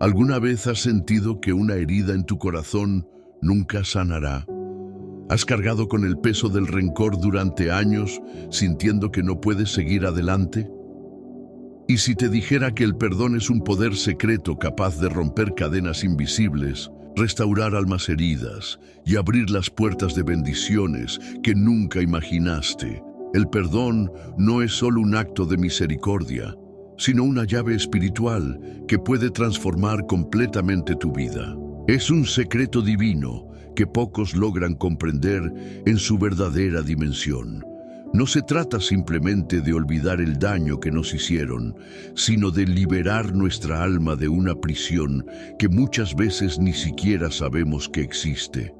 ¿Alguna vez has sentido que una herida en tu corazón nunca sanará? ¿Has cargado con el peso del rencor durante años, sintiendo que no puedes seguir adelante? ¿Y si te dijera que el perdón es un poder secreto capaz de romper cadenas invisibles, restaurar almas heridas y abrir las puertas de bendiciones que nunca imaginaste? El perdón no es solo un acto de misericordia, sino una llave espiritual que puede transformar completamente tu vida. Es un secreto divino que pocos logran comprender en su verdadera dimensión. No se trata simplemente de olvidar el daño que nos hicieron, sino de liberar nuestra alma de una prisión que muchas veces ni siquiera sabemos que existe.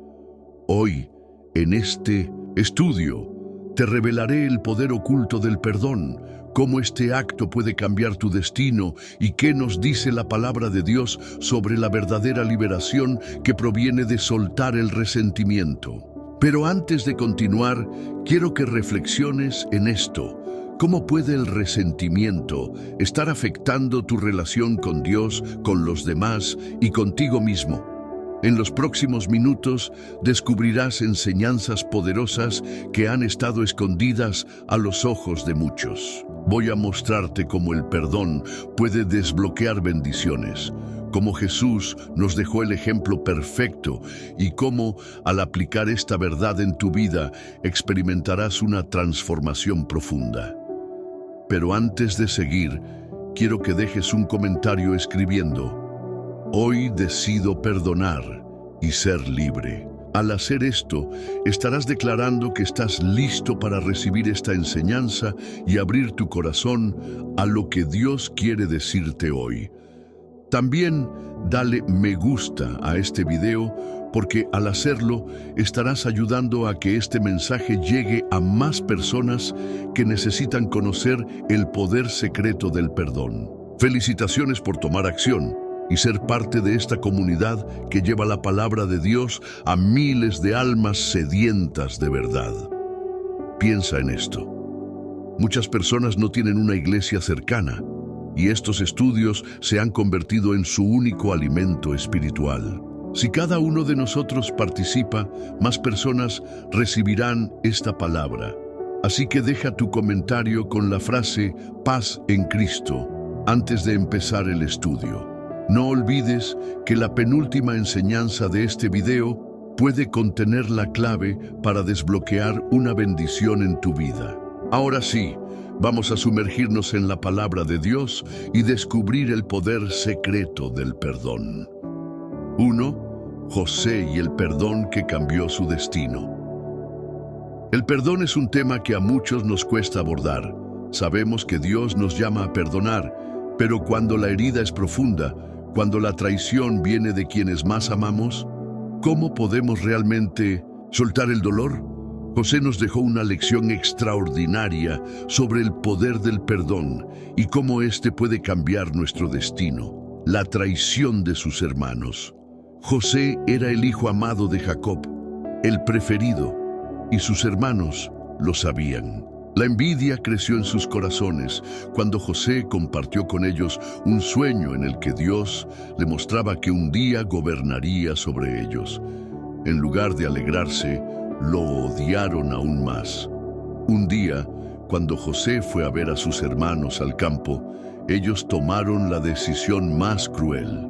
Hoy, en este estudio, te revelaré el poder oculto del perdón, cómo este acto puede cambiar tu destino y qué nos dice la palabra de Dios sobre la verdadera liberación que proviene de soltar el resentimiento. Pero antes de continuar, quiero que reflexiones en esto. ¿Cómo puede el resentimiento estar afectando tu relación con Dios, con los demás y contigo mismo? En los próximos minutos descubrirás enseñanzas poderosas que han estado escondidas a los ojos de muchos. Voy a mostrarte cómo el perdón puede desbloquear bendiciones, cómo Jesús nos dejó el ejemplo perfecto y cómo, al aplicar esta verdad en tu vida, experimentarás una transformación profunda. Pero antes de seguir, quiero que dejes un comentario escribiendo: hoy decido perdonar y ser libre. Al hacer esto, estarás declarando que estás listo para recibir esta enseñanza y abrir tu corazón a lo que Dios quiere decirte hoy. También dale me gusta a este video, porque al hacerlo estarás ayudando a que este mensaje llegue a más personas que necesitan conocer el poder secreto del perdón. Felicitaciones por tomar acción y ser parte de esta comunidad que lleva la palabra de Dios a miles de almas sedientas de verdad. Piensa en esto. Muchas personas no tienen una iglesia cercana, y estos estudios se han convertido en su único alimento espiritual. Si cada uno de nosotros participa, más personas recibirán esta palabra. Así que deja tu comentario con la frase "paz en Cristo" antes de empezar el estudio. No olvides que la penúltima enseñanza de este video puede contener la clave para desbloquear una bendición en tu vida. Ahora sí, vamos a sumergirnos en la palabra de Dios y descubrir el poder secreto del perdón. 1. José y el perdón que cambió su destino. El perdón es un tema que a muchos nos cuesta abordar. Sabemos que Dios nos llama a perdonar, pero cuando la herida es profunda, cuando la traición viene de quienes más amamos, ¿cómo podemos realmente soltar el dolor? José nos dejó una lección extraordinaria sobre el poder del perdón y cómo éste puede cambiar nuestro destino. La traición de sus hermanos. José era el hijo amado de Jacob, el preferido, y sus hermanos lo sabían. La envidia creció en sus corazones cuando José compartió con ellos un sueño en el que Dios le mostraba que un día gobernaría sobre ellos. En lugar de alegrarse, lo odiaron aún más. Un día, cuando José fue a ver a sus hermanos al campo, ellos tomaron la decisión más cruel: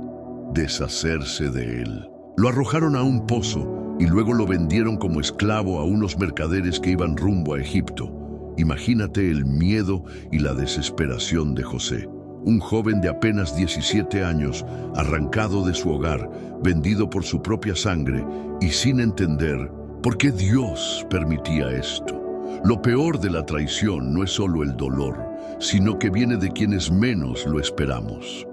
deshacerse de él. Lo arrojaron a un pozo y luego lo vendieron como esclavo a unos mercaderes que iban rumbo a Egipto. Imagínate el miedo y la desesperación de José, un joven de apenas 17 años, arrancado de su hogar, vendido por su propia sangre y sin entender por qué Dios permitía esto. Lo peor de la traición no es solo el dolor, sino que viene de quienes menos lo esperamos.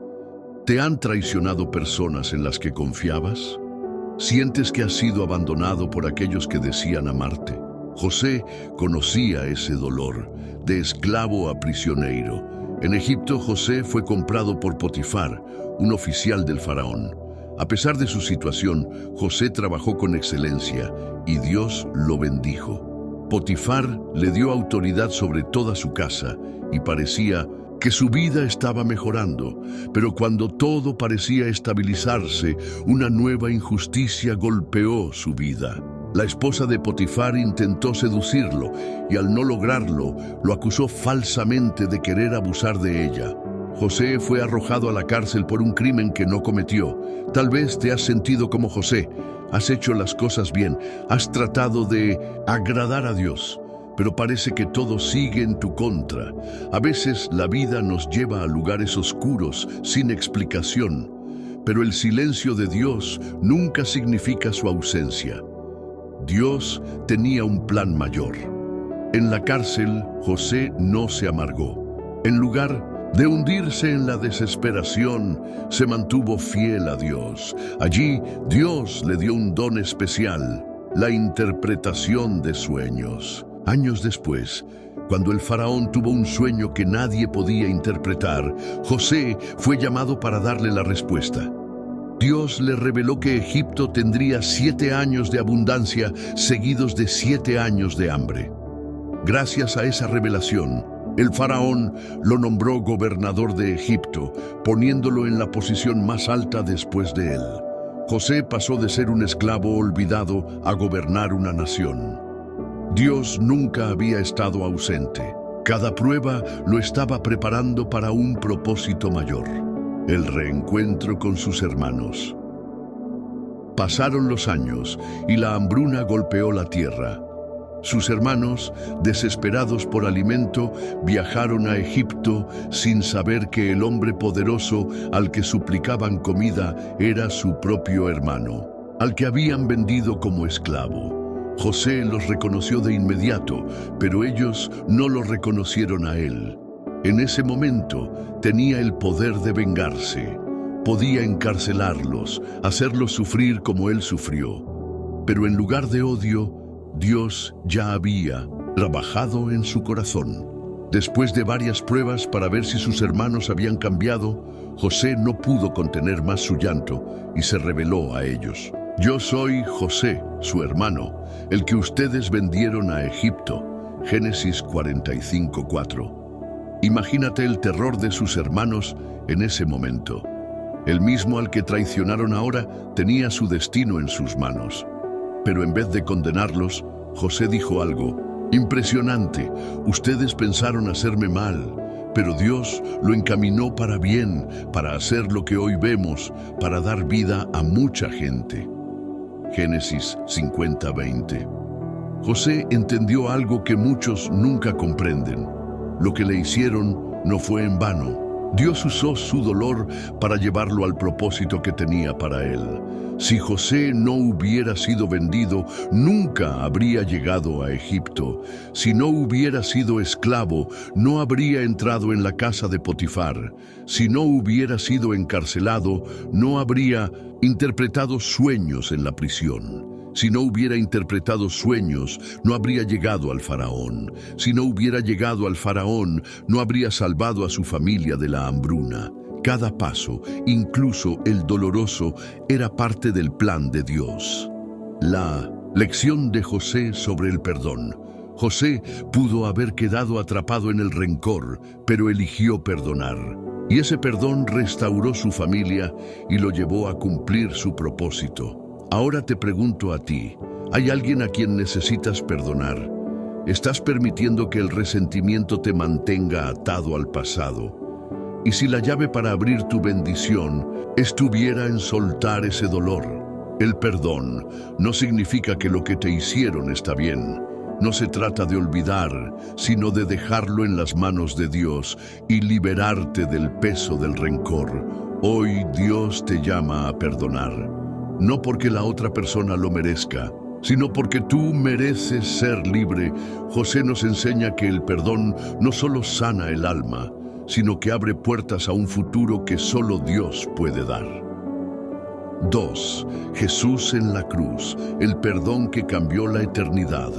¿Te han traicionado personas en las que confiabas? ¿Sientes que has sido abandonado por aquellos que decían amarte? José conocía ese dolor, de esclavo a prisionero. En Egipto, José fue comprado por Potifar, un oficial del faraón. A pesar de su situación, José trabajó con excelencia y Dios lo bendijo. Potifar le dio autoridad sobre toda su casa y parecía que su vida estaba mejorando, pero cuando todo parecía estabilizarse, una nueva injusticia golpeó su vida. La esposa de Potifar intentó seducirlo y al no lograrlo, lo acusó falsamente de querer abusar de ella. José fue arrojado a la cárcel por un crimen que no cometió. Tal vez te has sentido como José. Has hecho las cosas bien, has tratado de agradar a Dios, pero parece que todo sigue en tu contra. A veces la vida nos lleva a lugares oscuros, sin explicación, pero el silencio de Dios nunca significa su ausencia. Dios tenía un plan mayor. En la cárcel, José no se amargó. En lugar de hundirse en la desesperación, se mantuvo fiel a Dios. Allí, Dios le dio un don especial, la interpretación de sueños. Años después, cuando el faraón tuvo un sueño que nadie podía interpretar, José fue llamado para darle la respuesta. Dios le reveló que Egipto tendría 7 años de abundancia seguidos de 7 años de hambre. Gracias a esa revelación, el faraón lo nombró gobernador de Egipto, poniéndolo en la posición más alta después de él. José pasó de ser un esclavo olvidado a gobernar una nación. Dios nunca había estado ausente. Cada prueba lo estaba preparando para un propósito mayor: el reencuentro con sus hermanos. Pasaron los años y la hambruna golpeó la tierra. Sus hermanos, desesperados por alimento, viajaron a Egipto sin saber que el hombre poderoso al que suplicaban comida era su propio hermano, al que habían vendido como esclavo. José los reconoció de inmediato, pero ellos no lo reconocieron a él. En ese momento tenía el poder de vengarse. Podía encarcelarlos, hacerlos sufrir como él sufrió. Pero en lugar de odio, Dios ya había trabajado en su corazón. Después de varias pruebas para ver si sus hermanos habían cambiado, José no pudo contener más su llanto y se reveló a ellos. Yo soy José, su hermano, el que ustedes vendieron a Egipto. Génesis 45:4. Imagínate el terror de sus hermanos en ese momento. El mismo al que traicionaron ahora tenía su destino en sus manos. Pero en vez de condenarlos, José dijo algo impresionante: ustedes pensaron hacerme mal, pero Dios lo encaminó para bien, para hacer lo que hoy vemos, para dar vida a mucha gente. Génesis 50:20. José entendió algo que muchos nunca comprenden. Lo que le hicieron no fue en vano. Dios usó su dolor para llevarlo al propósito que tenía para él. Si José no hubiera sido vendido, nunca habría llegado a Egipto. Si no hubiera sido esclavo, no habría entrado en la casa de Potifar. Si no hubiera sido encarcelado, no habría interpretado sueños en la prisión. Si no hubiera interpretado sueños, no habría llegado al faraón. Si no hubiera llegado al faraón, no habría salvado a su familia de la hambruna. Cada paso, incluso el doloroso, era parte del plan de Dios. La lección de José sobre el perdón. José pudo haber quedado atrapado en el rencor, pero eligió perdonar. Y ese perdón restauró su familia y lo llevó a cumplir su propósito. Ahora te pregunto a ti, ¿hay alguien a quien necesitas perdonar? ¿Estás permitiendo que el resentimiento te mantenga atado al pasado? Y si la llave para abrir tu bendición estuviera en soltar ese dolor. El perdón no significa que lo que te hicieron está bien. No se trata de olvidar, sino de dejarlo en las manos de Dios y liberarte del peso del rencor. Hoy Dios te llama a perdonar. No porque la otra persona lo merezca, sino porque tú mereces ser libre. José nos enseña que el perdón no solo sana el alma, sino que abre puertas a un futuro que solo Dios puede dar. 2. Jesús en la cruz, el perdón que cambió la eternidad.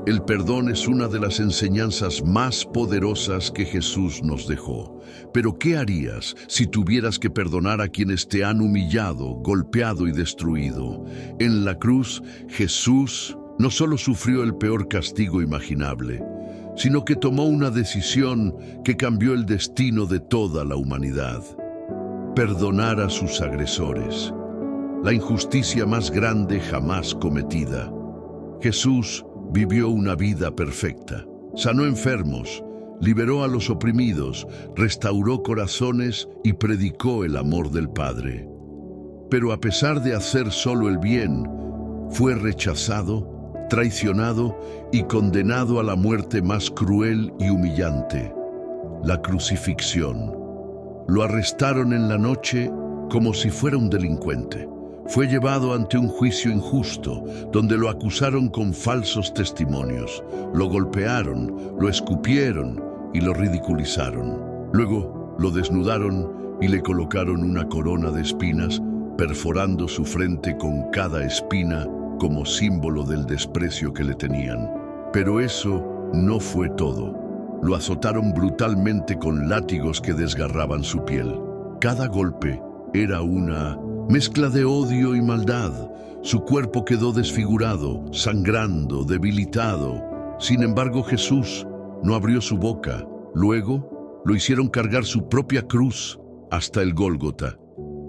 El perdón es una de las enseñanzas más poderosas que Jesús nos dejó. Pero ¿qué harías si tuvieras que perdonar a quienes te han humillado, golpeado y destruido? En la cruz, Jesús no solo sufrió el peor castigo imaginable, sino que tomó una decisión que cambió el destino de toda la humanidad: perdonar a sus agresores, la injusticia más grande jamás cometida. Jesús vivió una vida perfecta, sanó enfermos, liberó a los oprimidos, restauró corazones y predicó el amor del Padre. Pero a pesar de hacer solo el bien, fue rechazado, traicionado y condenado a la muerte más cruel y humillante: la crucifixión. Lo arrestaron en la noche como si fuera un delincuente. Fue llevado ante un juicio injusto, donde lo acusaron con falsos testimonios. Lo golpearon, lo escupieron y lo ridiculizaron. Luego lo desnudaron y le colocaron una corona de espinas, perforando su frente con cada espina como símbolo del desprecio que le tenían. Pero eso no fue todo. Lo azotaron brutalmente con látigos que desgarraban su piel. Cada golpe era una mezcla de odio y maldad. Su cuerpo quedó desfigurado, sangrando, debilitado. Sin embargo, Jesús no abrió su boca. Luego lo hicieron cargar su propia cruz hasta el Gólgota.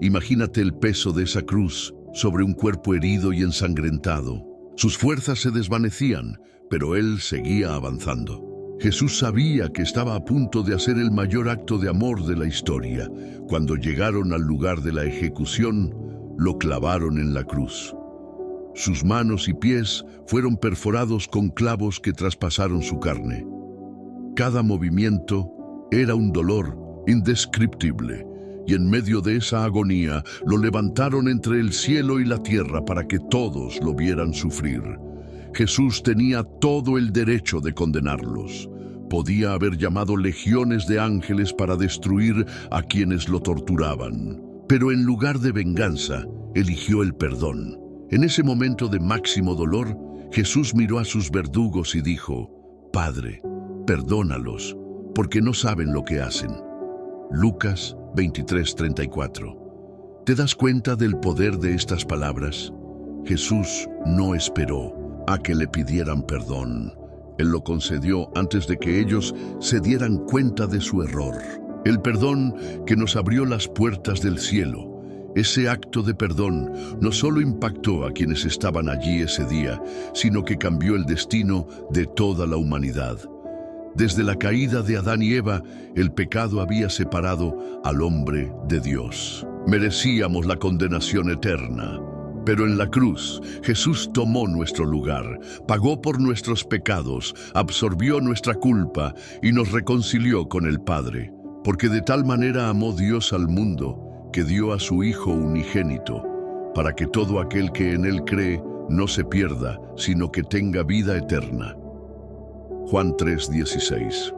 Imagínate el peso de esa cruz sobre un cuerpo herido y ensangrentado. Sus fuerzas se desvanecían, pero él seguía avanzando. Jesús sabía que estaba a punto de hacer el mayor acto de amor de la historia. Cuando llegaron al lugar de la ejecución, lo clavaron en la cruz. Sus manos y pies fueron perforados con clavos que traspasaron su carne. Cada movimiento era un dolor indescriptible, y en medio de esa agonía lo levantaron entre el cielo y la tierra para que todos lo vieran sufrir. Jesús tenía todo el derecho de condenarlos. Podía haber llamado legiones de ángeles para destruir a quienes lo torturaban. Pero en lugar de venganza, eligió el perdón. En ese momento de máximo dolor, Jesús miró a sus verdugos y dijo: Padre, perdónalos, porque no saben lo que hacen. Lucas 23:34. ¿Te das cuenta del poder de estas palabras? Jesús no esperó a que le pidieran perdón. Él lo concedió antes de que ellos se dieran cuenta de su error. El perdón que nos abrió las puertas del cielo. Ese acto de perdón no solo impactó a quienes estaban allí ese día, sino que cambió el destino de toda la humanidad. Desde la caída de Adán y Eva, el pecado había separado al hombre de Dios. Merecíamos la condenación eterna. Pero en la cruz, Jesús tomó nuestro lugar, pagó por nuestros pecados, absorbió nuestra culpa y nos reconcilió con el Padre. Porque de tal manera amó Dios al mundo, que dio a su Hijo unigénito, para que todo aquel que en Él cree no se pierda, sino que tenga vida eterna. Juan 3:16.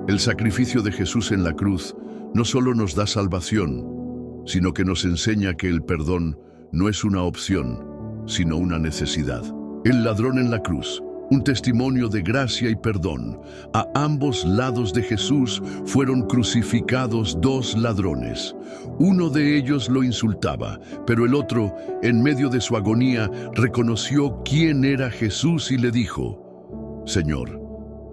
El sacrificio de Jesús en la cruz no solo nos da salvación, sino que nos enseña que el perdón no es una opción, sino una necesidad. El ladrón en la cruz, un testimonio de gracia y perdón. A ambos lados de Jesús fueron crucificados dos ladrones. Uno de ellos lo insultaba, pero el otro, en medio de su agonía, reconoció quién era Jesús y le dijo: Señor,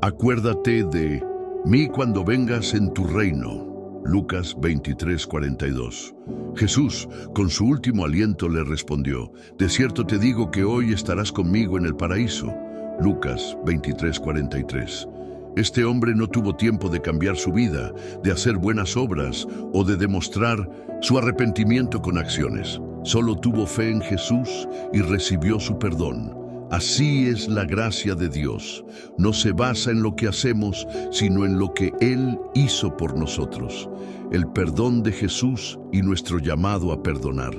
acuérdate de mí cuando vengas en tu reino. Lucas 23:42. Jesús, con su último aliento, le respondió: De cierto te digo que hoy estarás conmigo en el paraíso. Lucas 23:43. Este hombre no tuvo tiempo de cambiar su vida, de hacer buenas obras o de demostrar su arrepentimiento con acciones. Solo tuvo fe en Jesús y recibió su perdón. Así es la gracia de Dios. No se basa en lo que hacemos, sino en lo que Él hizo por nosotros. El perdón de Jesús y nuestro llamado a perdonar.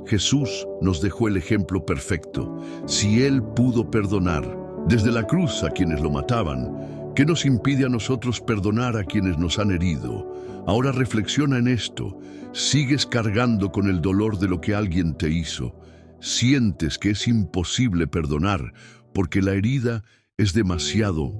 Jesús nos dejó el ejemplo perfecto. Si Él pudo perdonar desde la cruz a quienes lo mataban, ¿qué nos impide a nosotros perdonar a quienes nos han herido? Ahora reflexiona en esto. ¿Sigues cargando con el dolor de lo que alguien te hizo? Sientes que es imposible perdonar porque la herida es demasiado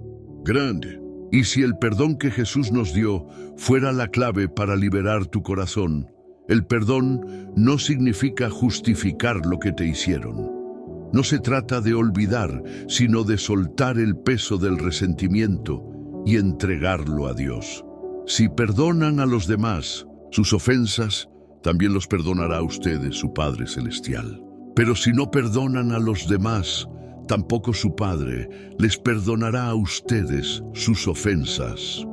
grande. Y si el perdón que Jesús nos dio fuera la clave para liberar tu corazón, el perdón no significa justificar lo que te hicieron. No se trata de olvidar, sino de soltar el peso del resentimiento y entregarlo a Dios. Si perdonan a los demás sus ofensas, también los perdonará a ustedes su Padre Celestial. Pero si no perdonan a los demás, tampoco su Padre les perdonará a ustedes sus ofensas.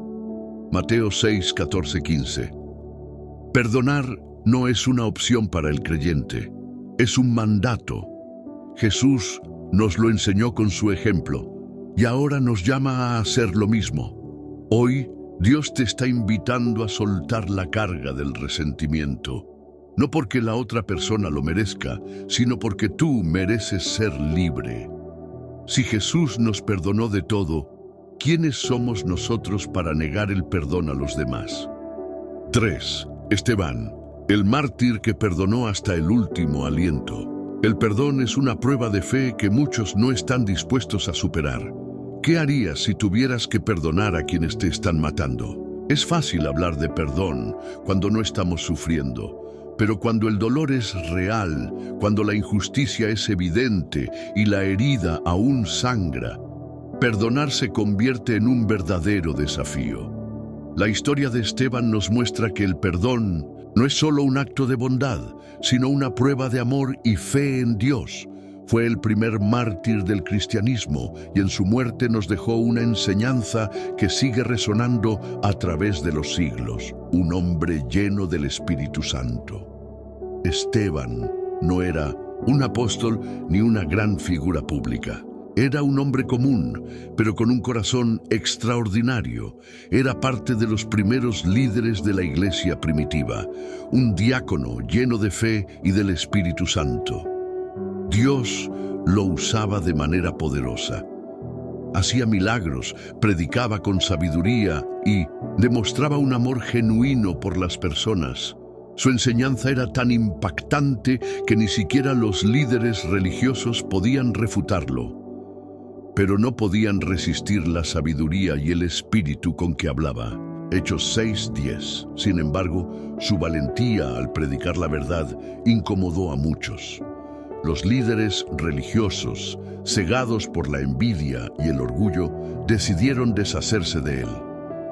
Mateo 6, 14, 15. Perdonar no es una opción para el creyente, es un mandato. Jesús nos lo enseñó con su ejemplo y ahora nos llama a hacer lo mismo. Hoy, Dios te está invitando a soltar la carga del resentimiento, no porque la otra persona lo merezca, sino porque tú mereces ser libre. Si Jesús nos perdonó de todo, ¿quiénes somos nosotros para negar el perdón a los demás? 3. Esteban, el mártir que perdonó hasta el último aliento. El perdón es una prueba de fe que muchos no están dispuestos a superar. ¿Qué harías si tuvieras que perdonar a quienes te están matando? Es fácil hablar de perdón cuando no estamos sufriendo, pero cuando el dolor es real, cuando la injusticia es evidente y la herida aún sangra, perdonar se convierte en un verdadero desafío. La historia de Esteban nos muestra que el perdón no es solo un acto de bondad, sino una prueba de amor y fe en Dios. Fue el primer mártir del cristianismo y en su muerte nos dejó una enseñanza que sigue resonando a través de los siglos. Un hombre lleno del Espíritu Santo. Esteban no era un apóstol ni una gran figura pública. Era un hombre común, pero con un corazón extraordinario. Era parte de los primeros líderes de la iglesia primitiva, un diácono lleno de fe y del Espíritu Santo. Dios lo usaba de manera poderosa. Hacía milagros, predicaba con sabiduría y demostraba un amor genuino por las personas. Su enseñanza era tan impactante que ni siquiera los líderes religiosos podían refutarlo. Pero no podían resistir la sabiduría y el espíritu con que hablaba. Hechos 6:10. Sin embargo, su valentía al predicar la verdad incomodó a muchos. Los líderes religiosos, cegados por la envidia y el orgullo, decidieron deshacerse de él.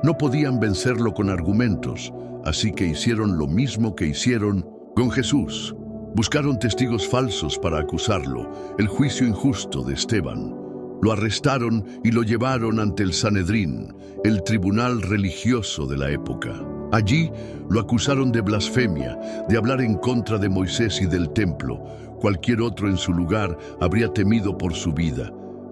No podían vencerlo con argumentos, así que hicieron lo mismo que hicieron con Jesús. Buscaron testigos falsos para acusarlo, el juicio injusto de Esteban. Lo arrestaron y lo llevaron ante el Sanedrín, el tribunal religioso de la época. Allí lo acusaron de blasfemia, de hablar en contra de Moisés y del templo. Cualquier otro en su lugar habría temido por su vida.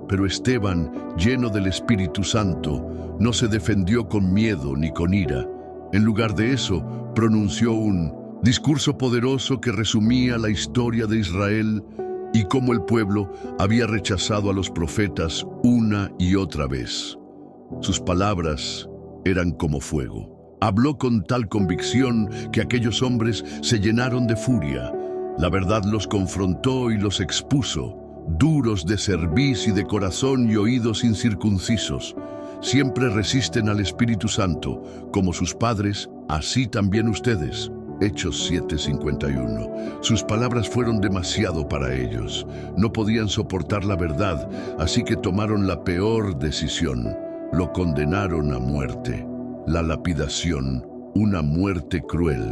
Pero Esteban, lleno del Espíritu Santo, no se defendió con miedo ni con ira. En lugar de eso, pronunció un discurso poderoso que resumía la historia de Israel y cómo el pueblo había rechazado a los profetas una y otra vez. Sus palabras eran como fuego. Habló con tal convicción que aquellos hombres se llenaron de furia. La verdad los confrontó y los expuso, duros de cerviz y de corazón y oídos incircuncisos. Siempre resisten al Espíritu Santo, como sus padres, así también ustedes. Hechos 7:51. Sus palabras fueron demasiado para ellos. No podían soportar la verdad, así que tomaron la peor decisión. Lo condenaron a muerte. La lapidación, una muerte cruel.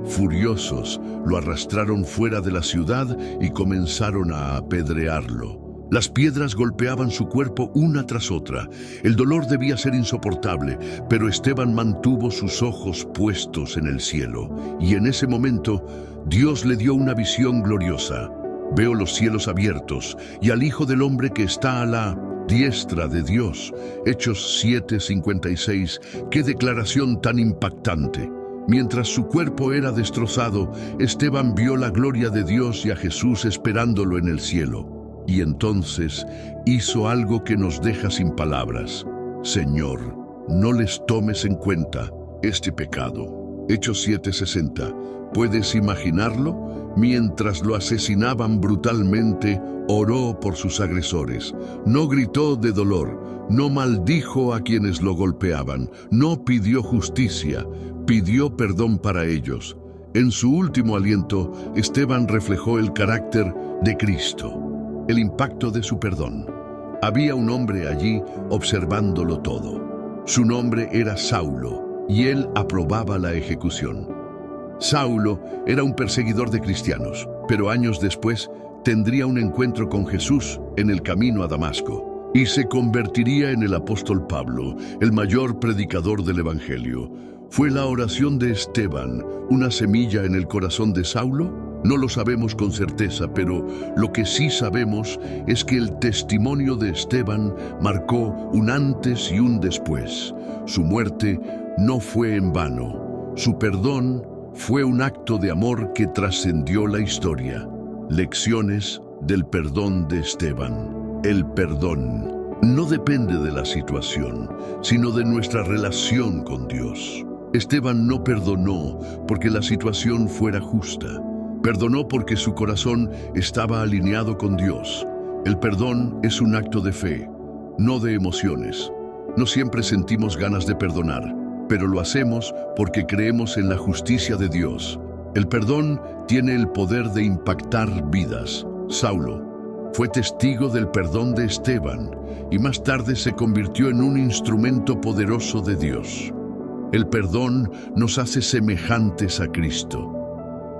Furiosos, lo arrastraron fuera de la ciudad y comenzaron a apedrearlo. Las piedras golpeaban su cuerpo una tras otra. El dolor debía ser insoportable, pero Esteban mantuvo sus ojos puestos en el cielo. Y en ese momento, Dios le dio una visión gloriosa. Veo los cielos abiertos y al Hijo del Hombre que está a la diestra de Dios. Hechos 7:56. ¡Qué declaración tan impactante! Mientras su cuerpo era destrozado, Esteban vio la gloria de Dios y a Jesús esperándolo en el cielo. Y entonces hizo algo que nos deja sin palabras. Señor, no les tomes en cuenta este pecado. Hechos 7:60. ¿Puedes imaginarlo? Mientras lo asesinaban brutalmente, oró por sus agresores. No gritó de dolor, no maldijo a quienes lo golpeaban, no pidió justicia, pidió perdón para ellos. En su último aliento, Esteban reflejó el carácter de Cristo. El impacto de su perdón. Había un hombre allí observándolo todo. Su nombre era Saulo, y él aprobaba la ejecución. Saulo era un perseguidor de cristianos, pero años después tendría un encuentro con Jesús en el camino a Damasco y se convertiría en el apóstol Pablo, el mayor predicador del Evangelio. ¿Fue la oración de Esteban una semilla en el corazón de Saulo? No lo sabemos con certeza, pero lo que sí sabemos es que el testimonio de Esteban marcó un antes y un después. Su muerte no fue en vano. Su perdón fue un acto de amor que trascendió la historia. Lecciones del perdón de Esteban. El perdón no depende de la situación, sino de nuestra relación con Dios. Esteban no perdonó porque la situación fuera justa. Perdonó porque su corazón estaba alineado con Dios. El perdón es un acto de fe, no de emociones. No siempre sentimos ganas de perdonar, pero lo hacemos porque creemos en la justicia de Dios. El perdón tiene el poder de impactar vidas. Saulo fue testigo del perdón de Esteban y más tarde se convirtió en un instrumento poderoso de Dios. El perdón nos hace semejantes a Cristo.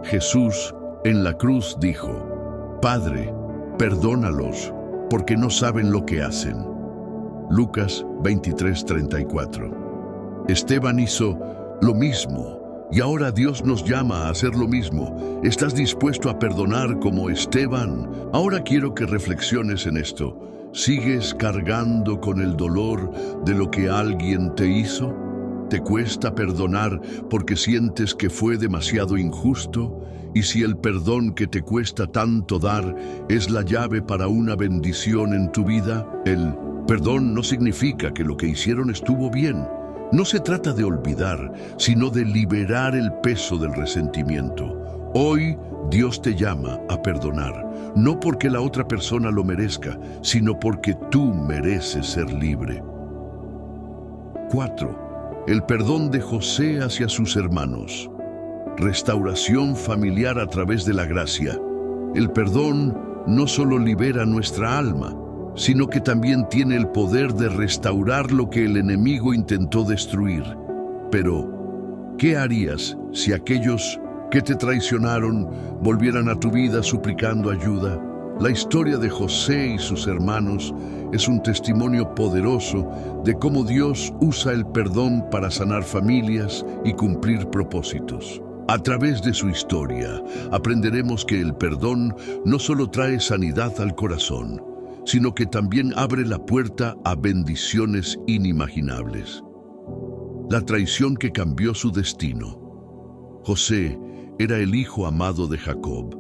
Jesús en la cruz dijo: Padre, perdónalos, porque no saben lo que hacen. Lucas 23:34. Esteban hizo lo mismo, y ahora Dios nos llama a hacer lo mismo. ¿Estás dispuesto a perdonar como Esteban? Ahora quiero que reflexiones en esto. ¿Sigues cargando con el dolor de lo que alguien te hizo? ¿Te cuesta perdonar porque sientes que fue demasiado injusto? Y si el perdón que te cuesta tanto dar es la llave para una bendición en tu vida, el perdón no significa que lo que hicieron estuvo bien. No se trata de olvidar, sino de liberar el peso del resentimiento. Hoy Dios te llama a perdonar, no porque la otra persona lo merezca, sino porque tú mereces ser libre. 4. El perdón de José hacia sus hermanos. Restauración familiar a través de la gracia. El perdón no solo libera nuestra alma, sino que también tiene el poder de restaurar lo que el enemigo intentó destruir. Pero, ¿qué harías si aquellos que te traicionaron volvieran a tu vida suplicando ayuda? La historia de José y sus hermanos es un testimonio poderoso de cómo Dios usa el perdón para sanar familias y cumplir propósitos. A través de su historia, aprenderemos que el perdón no solo trae sanidad al corazón, sino que también abre la puerta a bendiciones inimaginables. La traición que cambió su destino. José era el hijo amado de Jacob.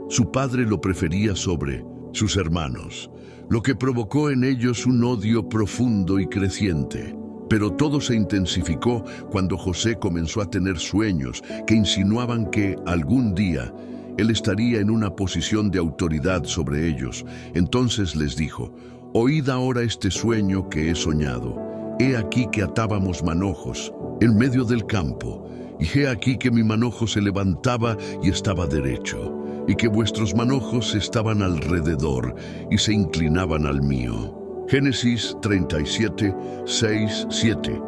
Su padre lo prefería sobre sus hermanos, lo que provocó en ellos un odio profundo y creciente. Pero todo se intensificó cuando José comenzó a tener sueños que insinuaban que algún día él estaría en una posición de autoridad sobre ellos. Entonces les dijo: Oíd ahora este sueño que he soñado. He aquí que atábamos manojos en medio del campo, y he aquí que mi manojo se levantaba y estaba derecho, y que vuestros manojos estaban alrededor y se inclinaban al mío. Génesis 37, 6, 7.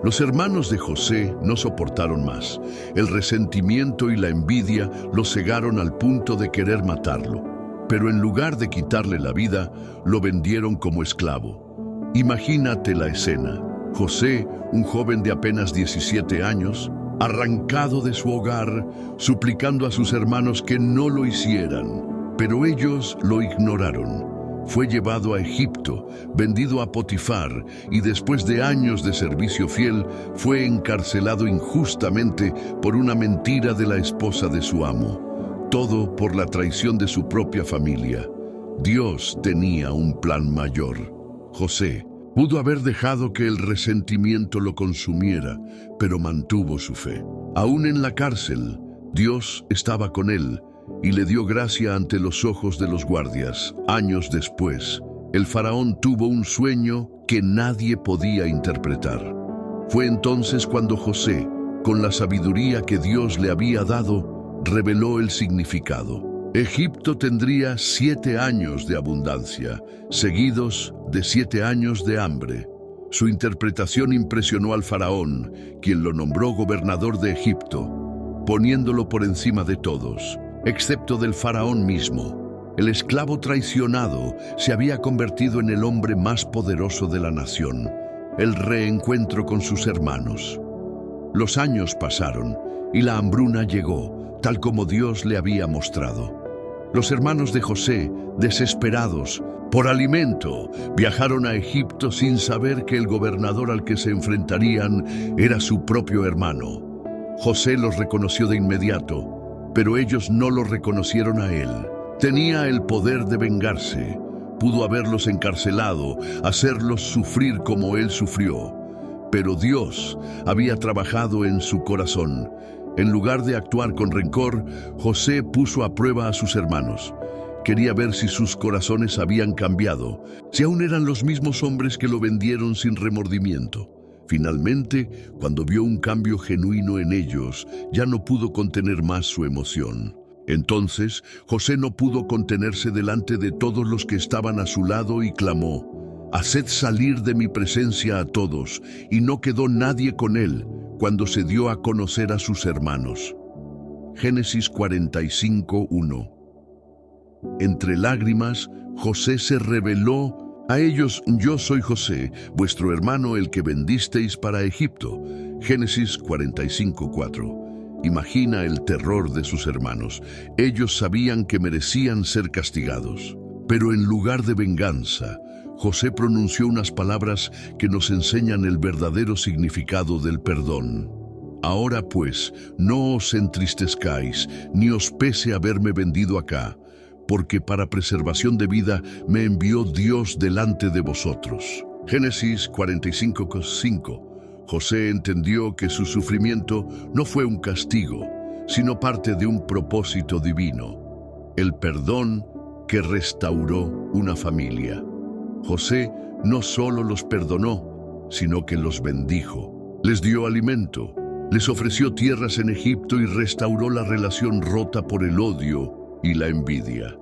Los hermanos de José no soportaron más. El resentimiento y la envidia lo cegaron al punto de querer matarlo. Pero en lugar de quitarle la vida, lo vendieron como esclavo. Imagínate la escena. José, un joven de apenas 17 años, arrancado de su hogar, suplicando a sus hermanos que no lo hicieran. Pero ellos lo ignoraron. Fue llevado a Egipto, vendido a Potifar, y después de años de servicio fiel, fue encarcelado injustamente por una mentira de la esposa de su amo. Todo por la traición de su propia familia. Dios tenía un plan mayor. José pudo haber dejado que el resentimiento lo consumiera, pero mantuvo su fe. Aún en la cárcel, Dios estaba con él y le dio gracia ante los ojos de los guardias. Años después, el faraón tuvo un sueño que nadie podía interpretar. Fue entonces cuando José, con la sabiduría que Dios le había dado, reveló el significado. Egipto tendría 7 años de abundancia, seguidos de 7 años de hambre. Su interpretación impresionó al faraón, quien lo nombró gobernador de Egipto, poniéndolo por encima de todos, excepto del faraón mismo. El esclavo traicionado se había convertido en el hombre más poderoso de la nación. El reencuentro con sus hermanos. Los años pasaron y la hambruna llegó, tal como Dios le había mostrado. Los hermanos de José, desesperados por alimento, viajaron a Egipto sin saber que el gobernador al que se enfrentarían era su propio hermano. José los reconoció de inmediato, pero ellos no lo reconocieron a él. Tenía el poder de vengarse. Pudo haberlos encarcelado, hacerlos sufrir como él sufrió. Pero Dios había trabajado en su corazón. En lugar de actuar con rencor, José puso a prueba a sus hermanos. Quería ver si sus corazones habían cambiado, si aún eran los mismos hombres que lo vendieron sin remordimiento. Finalmente, cuando vio un cambio genuino en ellos, ya no pudo contener más su emoción. Entonces, José no pudo contenerse delante de todos los que estaban a su lado y clamó: «Haced salir de mi presencia a todos», y no quedó nadie con él cuando se dio a conocer a sus hermanos. Génesis 45:1. Entre lágrimas, José se reveló a ellos: «Yo soy José, vuestro hermano, el que vendisteis para Egipto». Génesis 45:4. Imagina el terror de sus hermanos. Ellos sabían que merecían ser castigados. Pero en lugar de venganza, José pronunció unas palabras que nos enseñan el verdadero significado del perdón. «Ahora pues, no os entristezcáis, ni os pese haberme vendido acá, porque para preservación de vida me envió Dios delante de vosotros». Génesis 45:5. José entendió que su sufrimiento no fue un castigo, sino parte de un propósito divino, el perdón que restauró una familia. José no solo los perdonó, sino que los bendijo, les dio alimento, les ofreció tierras en Egipto y restauró la relación rota por el odio y la envidia.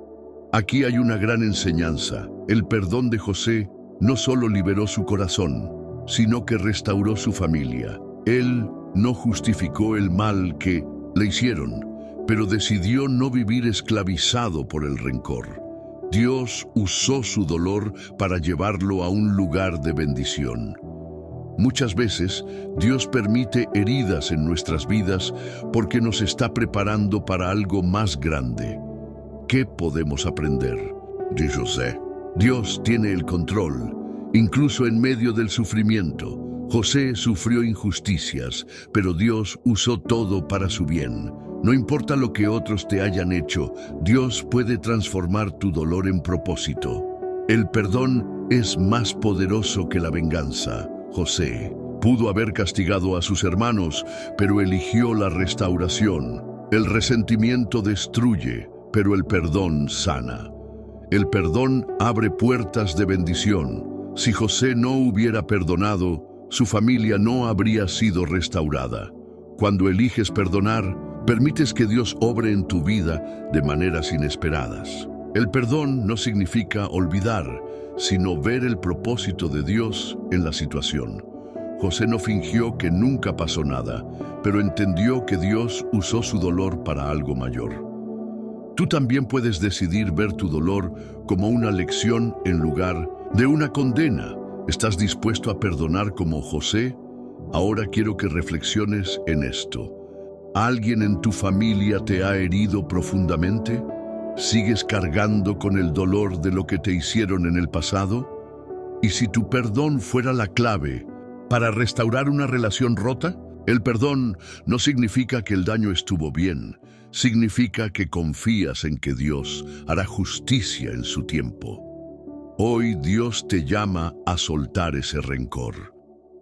Aquí hay una gran enseñanza. El perdón de José no solo liberó su corazón, sino que restauró su familia. Él no justificó el mal que le hicieron, pero decidió no vivir esclavizado por el rencor. Dios usó su dolor para llevarlo a un lugar de bendición. Muchas veces, Dios permite heridas en nuestras vidas porque nos está preparando para algo más grande. ¿Qué podemos aprender de José? Dios tiene el control. Incluso en medio del sufrimiento, José sufrió injusticias, pero Dios usó todo para su bien. No importa lo que otros te hayan hecho, Dios puede transformar tu dolor en propósito. El perdón es más poderoso que la venganza. José pudo haber castigado a sus hermanos, pero eligió la restauración. El resentimiento destruye, pero el perdón sana. El perdón abre puertas de bendición. Si José no hubiera perdonado, su familia no habría sido restaurada. Cuando eliges perdonar, permites que Dios obre en tu vida de maneras inesperadas. El perdón no significa olvidar, sino ver el propósito de Dios en la situación. José no fingió que nunca pasó nada, pero entendió que Dios usó su dolor para algo mayor. Tú también puedes decidir ver tu dolor como una lección en lugar de una condena. ¿Estás dispuesto a perdonar como José? Ahora quiero que reflexiones en esto. ¿Alguien en tu familia te ha herido profundamente? ¿Sigues cargando con el dolor de lo que te hicieron en el pasado? ¿Y si tu perdón fuera la clave para restaurar una relación rota? El perdón no significa que el daño estuvo bien. Significa que confías en que Dios hará justicia en su tiempo. Hoy Dios te llama a soltar ese rencor.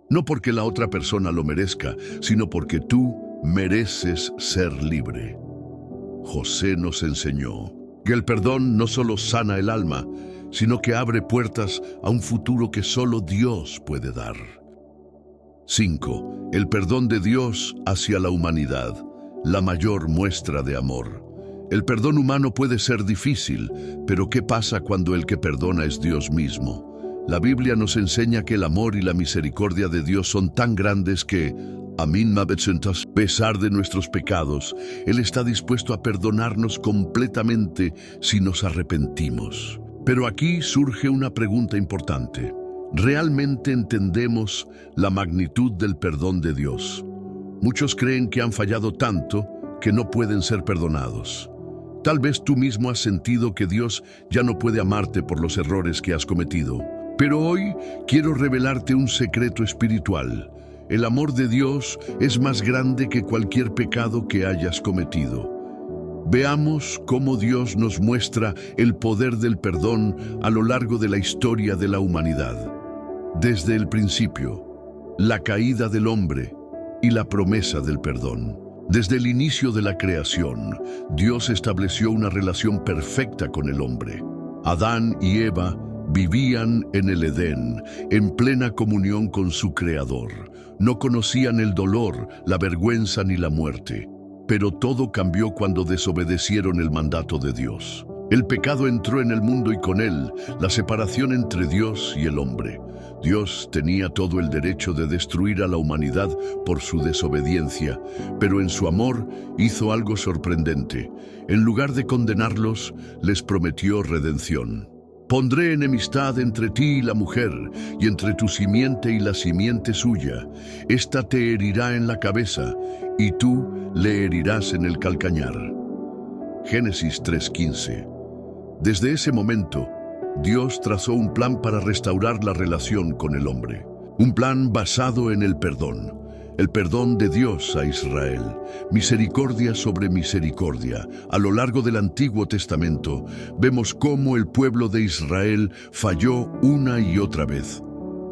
No porque la otra persona lo merezca, sino porque tú mereces ser libre. José nos enseñó que el perdón no solo sana el alma, sino que abre puertas a un futuro que solo Dios puede dar. 5. El perdón de Dios hacia la humanidad, la mayor muestra de amor. El perdón humano puede ser difícil, pero ¿qué pasa cuando el que perdona es Dios mismo? La Biblia nos enseña que el amor y la misericordia de Dios son tan grandes que, a pesar de nuestros pecados, Él está dispuesto a perdonarnos completamente si nos arrepentimos. Pero aquí surge una pregunta importante. ¿Realmente entendemos la magnitud del perdón de Dios? Muchos creen que han fallado tanto que no pueden ser perdonados. Tal vez tú mismo has sentido que Dios ya no puede amarte por los errores que has cometido. Pero hoy quiero revelarte un secreto espiritual. El amor de Dios es más grande que cualquier pecado que hayas cometido. Veamos cómo Dios nos muestra el poder del perdón a lo largo de la historia de la humanidad. Desde el principio, la caída del hombre y la promesa del perdón. Desde el inicio de la creación, Dios estableció una relación perfecta con el hombre. Adán y Eva vivían en el Edén, en plena comunión con su Creador. No conocían el dolor, la vergüenza ni la muerte. Pero todo cambió cuando desobedecieron el mandato de Dios. El pecado entró en el mundo y con él la separación entre Dios y el hombre. Dios tenía todo el derecho de destruir a la humanidad por su desobediencia, pero en su amor hizo algo sorprendente. En lugar de condenarlos, les prometió redención. Pondré enemistad entre ti y la mujer, y entre tu simiente y la simiente suya. Esta te herirá en la cabeza, y tú le herirás en el calcañar. Génesis 3:15. Desde ese momento, Dios trazó un plan para restaurar la relación con el hombre. Un plan basado en el perdón de Dios a Israel. Misericordia sobre misericordia. A lo largo del Antiguo Testamento, vemos cómo el pueblo de Israel falló una y otra vez.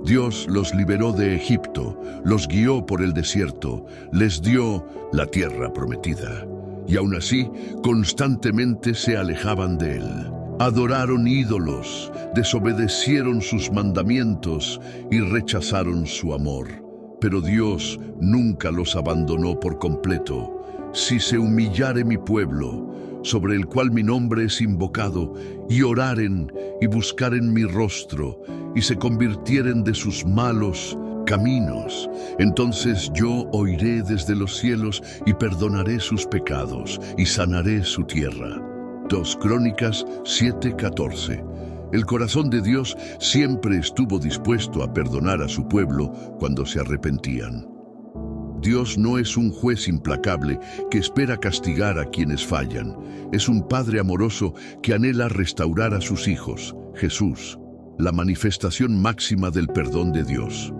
Dios los liberó de Egipto, los guió por el desierto, les dio la tierra prometida. Y aún así, constantemente se alejaban de Él. Adoraron ídolos, desobedecieron sus mandamientos y rechazaron su amor. Pero Dios nunca los abandonó por completo. Si se humillare mi pueblo, sobre el cual mi nombre es invocado, y oraren y buscaren mi rostro, y se convirtieren de sus malos caminos, entonces yo oiré desde los cielos y perdonaré sus pecados y sanaré su tierra. 2 Crónicas 7:14. El corazón de Dios siempre estuvo dispuesto a perdonar a su pueblo cuando se arrepentían. Dios no es un juez implacable que espera castigar a quienes fallan. Es un Padre amoroso que anhela restaurar a sus hijos. Jesús, la manifestación máxima del perdón de Dios.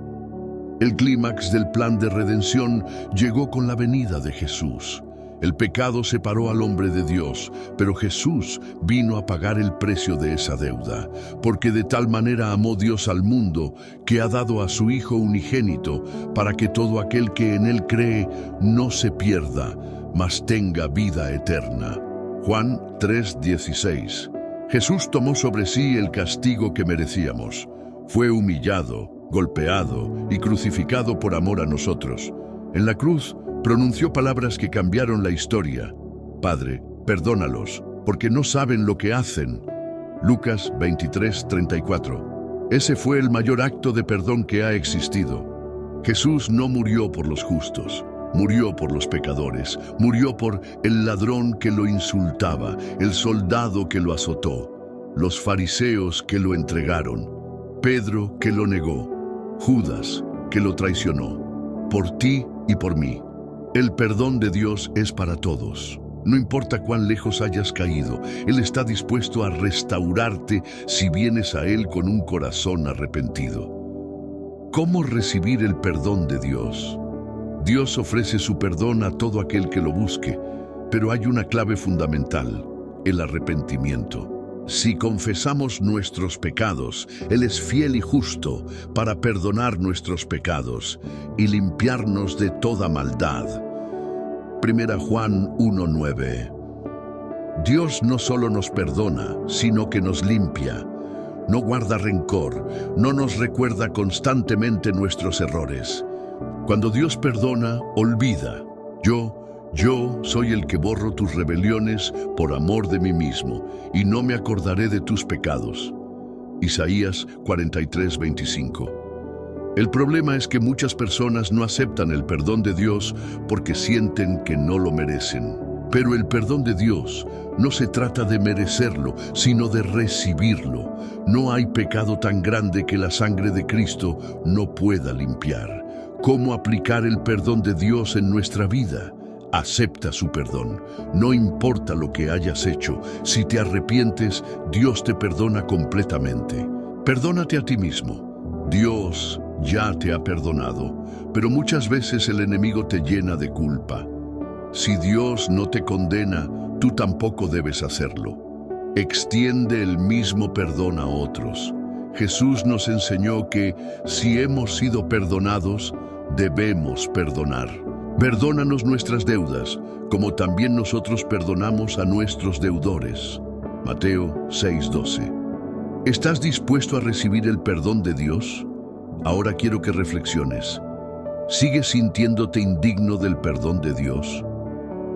El clímax del plan de redención llegó con la venida de Jesús. El pecado separó al hombre de Dios, pero Jesús vino a pagar el precio de esa deuda, porque de tal manera amó Dios al mundo que ha dado a su Hijo unigénito para que todo aquel que en Él cree no se pierda, mas tenga vida eterna. Juan 3:16. Jesús tomó sobre sí el castigo que merecíamos. Fue humillado, golpeado y crucificado por amor a nosotros. En la cruz, pronunció palabras que cambiaron la historia. Padre, perdónalos, porque no saben lo que hacen. Lucas 23:34. Ese fue el mayor acto de perdón que ha existido. Jesús no murió por los justos, murió por los pecadores, murió por el ladrón que lo insultaba, el soldado que lo azotó, los fariseos que lo entregaron, Pedro que lo negó, Judas que lo traicionó, por ti y por mí. El perdón de Dios es para todos. No importa cuán lejos hayas caído, Él está dispuesto a restaurarte si vienes a Él con un corazón arrepentido. ¿Cómo recibir el perdón de Dios? Dios ofrece su perdón a todo aquel que lo busque, pero hay una clave fundamental: el arrepentimiento. Si confesamos nuestros pecados, Él es fiel y justo para perdonar nuestros pecados y limpiarnos de toda maldad. 1 Juan 1:9. Dios no solo nos perdona, sino que nos limpia. No guarda rencor, no nos recuerda constantemente nuestros errores. Cuando Dios perdona, olvida. Yo soy el que borro tus rebeliones por amor de mí mismo, y no me acordaré de tus pecados. Isaías 43:25. El problema es que muchas personas no aceptan el perdón de Dios porque sienten que no lo merecen. Pero el perdón de Dios no se trata de merecerlo, sino de recibirlo. No hay pecado tan grande que la sangre de Cristo no pueda limpiar. ¿Cómo aplicar el perdón de Dios en nuestra vida? Acepta su perdón. No importa lo que hayas hecho, si te arrepientes, Dios te perdona completamente. Perdónate a ti mismo. Dios ya te ha perdonado, pero muchas veces el enemigo te llena de culpa. Si Dios no te condena, tú tampoco debes hacerlo. Extiende el mismo perdón a otros. Jesús nos enseñó que si hemos sido perdonados, debemos perdonar. Perdónanos nuestras deudas, como también nosotros perdonamos a nuestros deudores. Mateo 6:12. ¿Estás dispuesto a recibir el perdón de Dios? Ahora quiero que reflexiones. ¿Sigues sintiéndote indigno del perdón de Dios?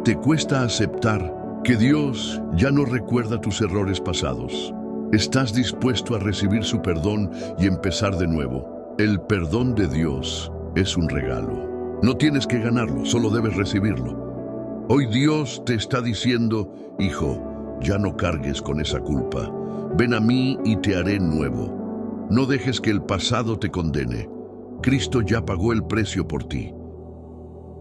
¿Te cuesta aceptar que Dios ya no recuerda tus errores pasados? ¿Estás dispuesto a recibir su perdón y empezar de nuevo? El perdón de Dios es un regalo. No tienes que ganarlo, solo debes recibirlo. Hoy Dios te está diciendo, hijo, ya no cargues con esa culpa. Ven a mí y te haré nuevo. No dejes que el pasado te condene. Cristo ya pagó el precio por ti.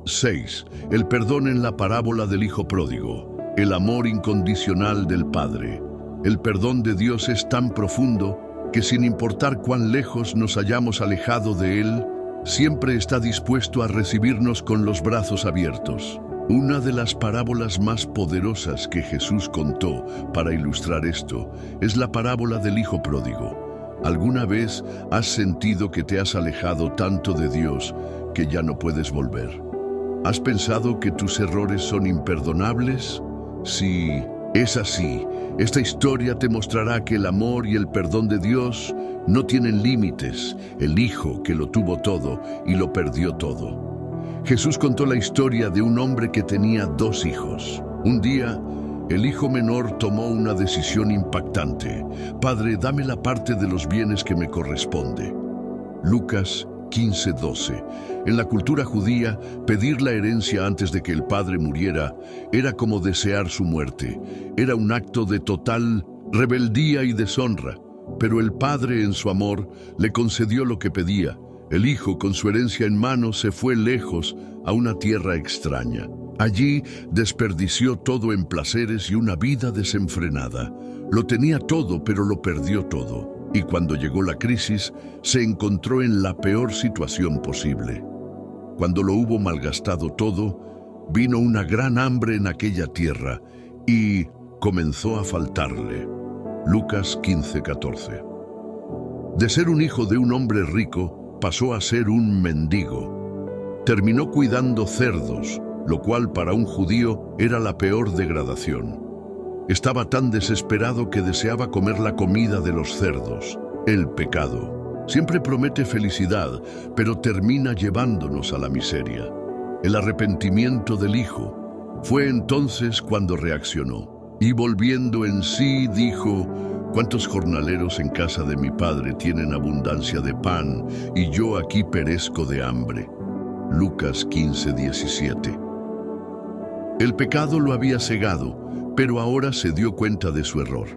6. El perdón en la parábola del Hijo Pródigo. El amor incondicional del Padre. El perdón de Dios es tan profundo que sin importar cuán lejos nos hayamos alejado de Él, siempre está dispuesto a recibirnos con los brazos abiertos. Una de las parábolas más poderosas que Jesús contó para ilustrar esto es la parábola del Hijo Pródigo. ¿Alguna vez has sentido que te has alejado tanto de Dios que ya no puedes volver? ¿Has pensado que tus errores son imperdonables? Si es así, esta historia te mostrará que el amor y el perdón de Dios no tienen límites. El Hijo que lo tuvo todo y lo perdió todo. Jesús contó la historia de un hombre que tenía 2 hijos. Un día, el hijo menor tomó una decisión impactante. Padre, dame la parte de los bienes que me corresponde. Lucas 15:12. En la cultura judía, pedir la herencia antes de que el padre muriera era como desear su muerte. Era un acto de total rebeldía y deshonra. Pero el padre, en su amor, le concedió lo que pedía. El hijo, con su herencia en mano, se fue lejos a una tierra extraña. Allí desperdició todo en placeres y una vida desenfrenada. Lo tenía todo, pero lo perdió todo. Y cuando llegó la crisis, se encontró en la peor situación posible. Cuando lo hubo malgastado todo, vino una gran hambre en aquella tierra y comenzó a faltarle. Lucas 15:14. De ser un hijo de un hombre rico, pasó a ser un mendigo. Terminó cuidando cerdos, lo cual para un judío era la peor degradación. Estaba tan desesperado que deseaba comer la comida de los cerdos. El pecado siempre promete felicidad, pero termina llevándonos a la miseria. El arrepentimiento del hijo fue entonces cuando reaccionó. Y volviendo en sí, dijo: ¿Cuántos jornaleros en casa de mi padre tienen abundancia de pan, y yo aquí perezco de hambre? Lucas 15:17. El pecado lo había cegado, pero ahora se dio cuenta de su error.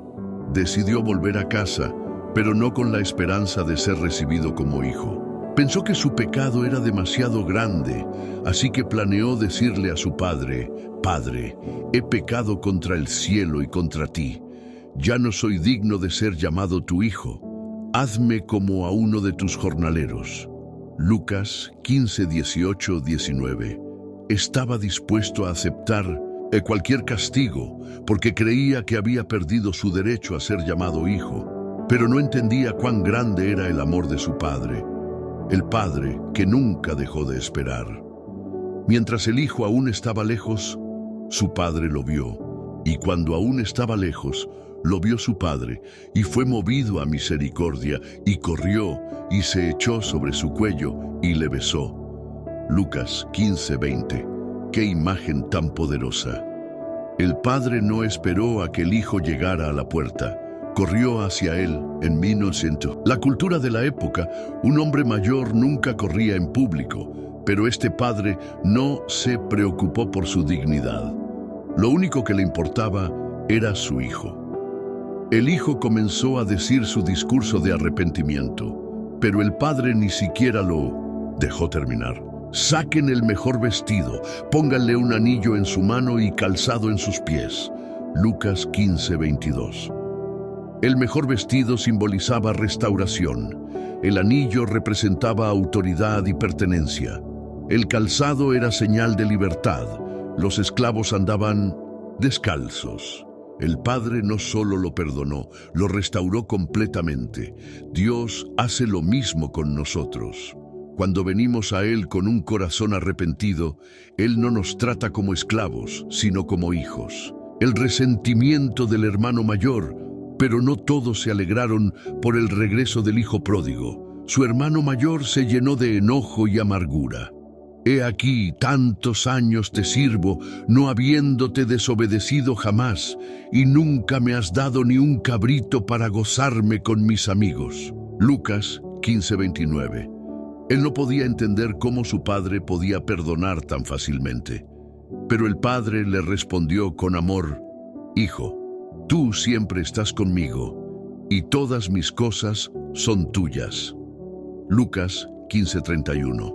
Decidió volver a casa, pero no con la esperanza de ser recibido como hijo. Pensó que su pecado era demasiado grande, así que planeó decirle a su padre: Padre, he pecado contra el cielo y contra ti. Ya no soy digno de ser llamado tu hijo. Hazme como a uno de tus jornaleros. Lucas 15:18-19. Estaba dispuesto a aceptar cualquier castigo porque creía que había perdido su derecho a ser llamado hijo, pero no entendía cuán grande era el amor de su padre, el padre que nunca dejó de esperar. Mientras el hijo aún estaba lejos, su padre lo vio, y cuando aún estaba lejos, lo vio su padre, y fue movido a misericordia, y corrió, y se echó sobre su cuello, y le besó. Lucas 15:20. ¡Qué imagen tan poderosa! El padre no esperó a que el hijo llegara a la puerta. corrió hacia él en 1900. La cultura de la época, un hombre mayor nunca corría en público, pero este padre no se preocupó por su dignidad. Lo único que le importaba era su hijo. El hijo comenzó a decir su discurso de arrepentimiento, pero el padre ni siquiera lo dejó terminar. Saquen el mejor vestido, pónganle un anillo en su mano y calzado en sus pies. Lucas 15:22. El mejor vestido simbolizaba restauración. El anillo representaba autoridad y pertenencia. El calzado era señal de libertad. Los esclavos andaban descalzos. El Padre no solo lo perdonó, lo restauró completamente. Dios hace lo mismo con nosotros. Cuando venimos a Él con un corazón arrepentido, Él no nos trata como esclavos, sino como hijos. El resentimiento del hermano mayor, pero no todos se alegraron por el regreso del hijo pródigo. Su hermano mayor se llenó de enojo y amargura. He aquí, tantos años te sirvo, no habiéndote desobedecido jamás, y nunca me has dado ni un cabrito para gozarme con mis amigos. Lucas 15:29. Él no podía entender cómo su padre podía perdonar tan fácilmente. Pero el padre le respondió con amor: Hijo, tú siempre estás conmigo, y todas mis cosas son tuyas. Lucas 15:31.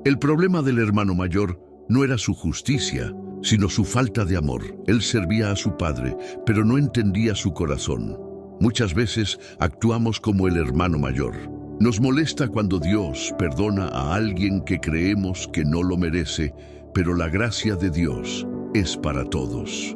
El problema del hermano mayor no era su justicia, sino su falta de amor. Él servía a su padre, pero no entendía su corazón. Muchas veces actuamos como el hermano mayor. Nos molesta cuando Dios perdona a alguien que creemos que no lo merece, pero la gracia de Dios es para todos.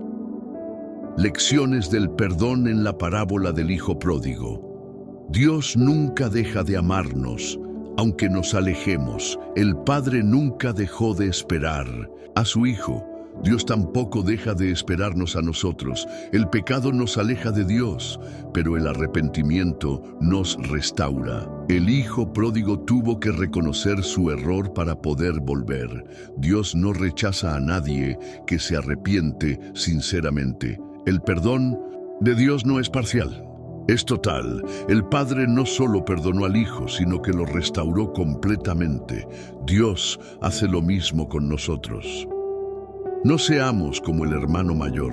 Lecciones del perdón en la parábola del hijo pródigo. Dios nunca deja de amarnos, aunque nos alejemos. El Padre nunca dejó de esperar a su Hijo. Dios tampoco deja de esperarnos a nosotros. El pecado nos aleja de Dios, pero el arrepentimiento nos restaura. El hijo pródigo tuvo que reconocer su error para poder volver. Dios no rechaza a nadie que se arrepiente sinceramente. El perdón de Dios no es parcial, es total. El Padre no solo perdonó al Hijo, sino que lo restauró completamente. Dios hace lo mismo con nosotros. No seamos como el hermano mayor.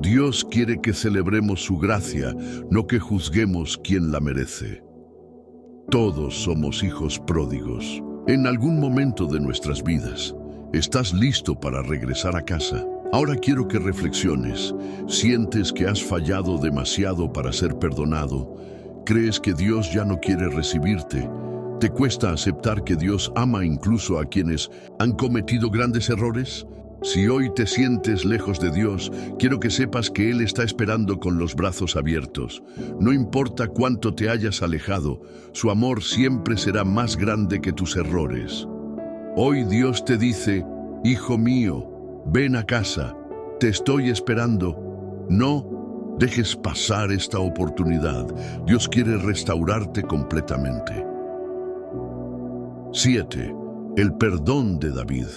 Dios quiere que celebremos su gracia, no que juzguemos quién la merece. Todos somos hijos pródigos. En algún momento de nuestras vidas, ¿estás listo para regresar a casa? Ahora quiero que reflexiones. ¿Sientes que has fallado demasiado para ser perdonado? ¿Crees que Dios ya no quiere recibirte? ¿Te cuesta aceptar que Dios ama incluso a quienes han cometido grandes errores? Si hoy te sientes lejos de Dios, quiero que sepas que Él está esperando con los brazos abiertos. No importa cuánto te hayas alejado, su amor siempre será más grande que tus errores. Hoy Dios te dice: Hijo mío, ven a casa, te estoy esperando. No dejes pasar esta oportunidad. Dios quiere restaurarte completamente. 7. El perdón de David.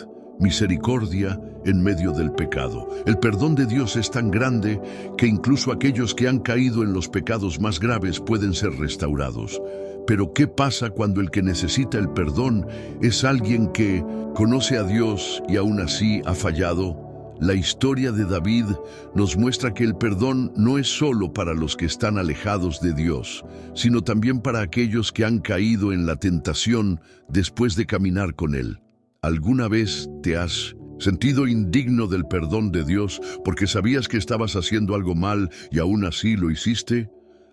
Misericordia en medio del pecado. El perdón de Dios es tan grande que incluso aquellos que han caído en los pecados más graves pueden ser restaurados. Pero ¿qué pasa cuando el que necesita el perdón es alguien que conoce a Dios y aún así ha fallado? La historia de David nos muestra que el perdón no es solo para los que están alejados de Dios, sino también para aquellos que han caído en la tentación después de caminar con Él. ¿Alguna vez te has sentido indigno del perdón de Dios porque sabías que estabas haciendo algo mal y aún así lo hiciste?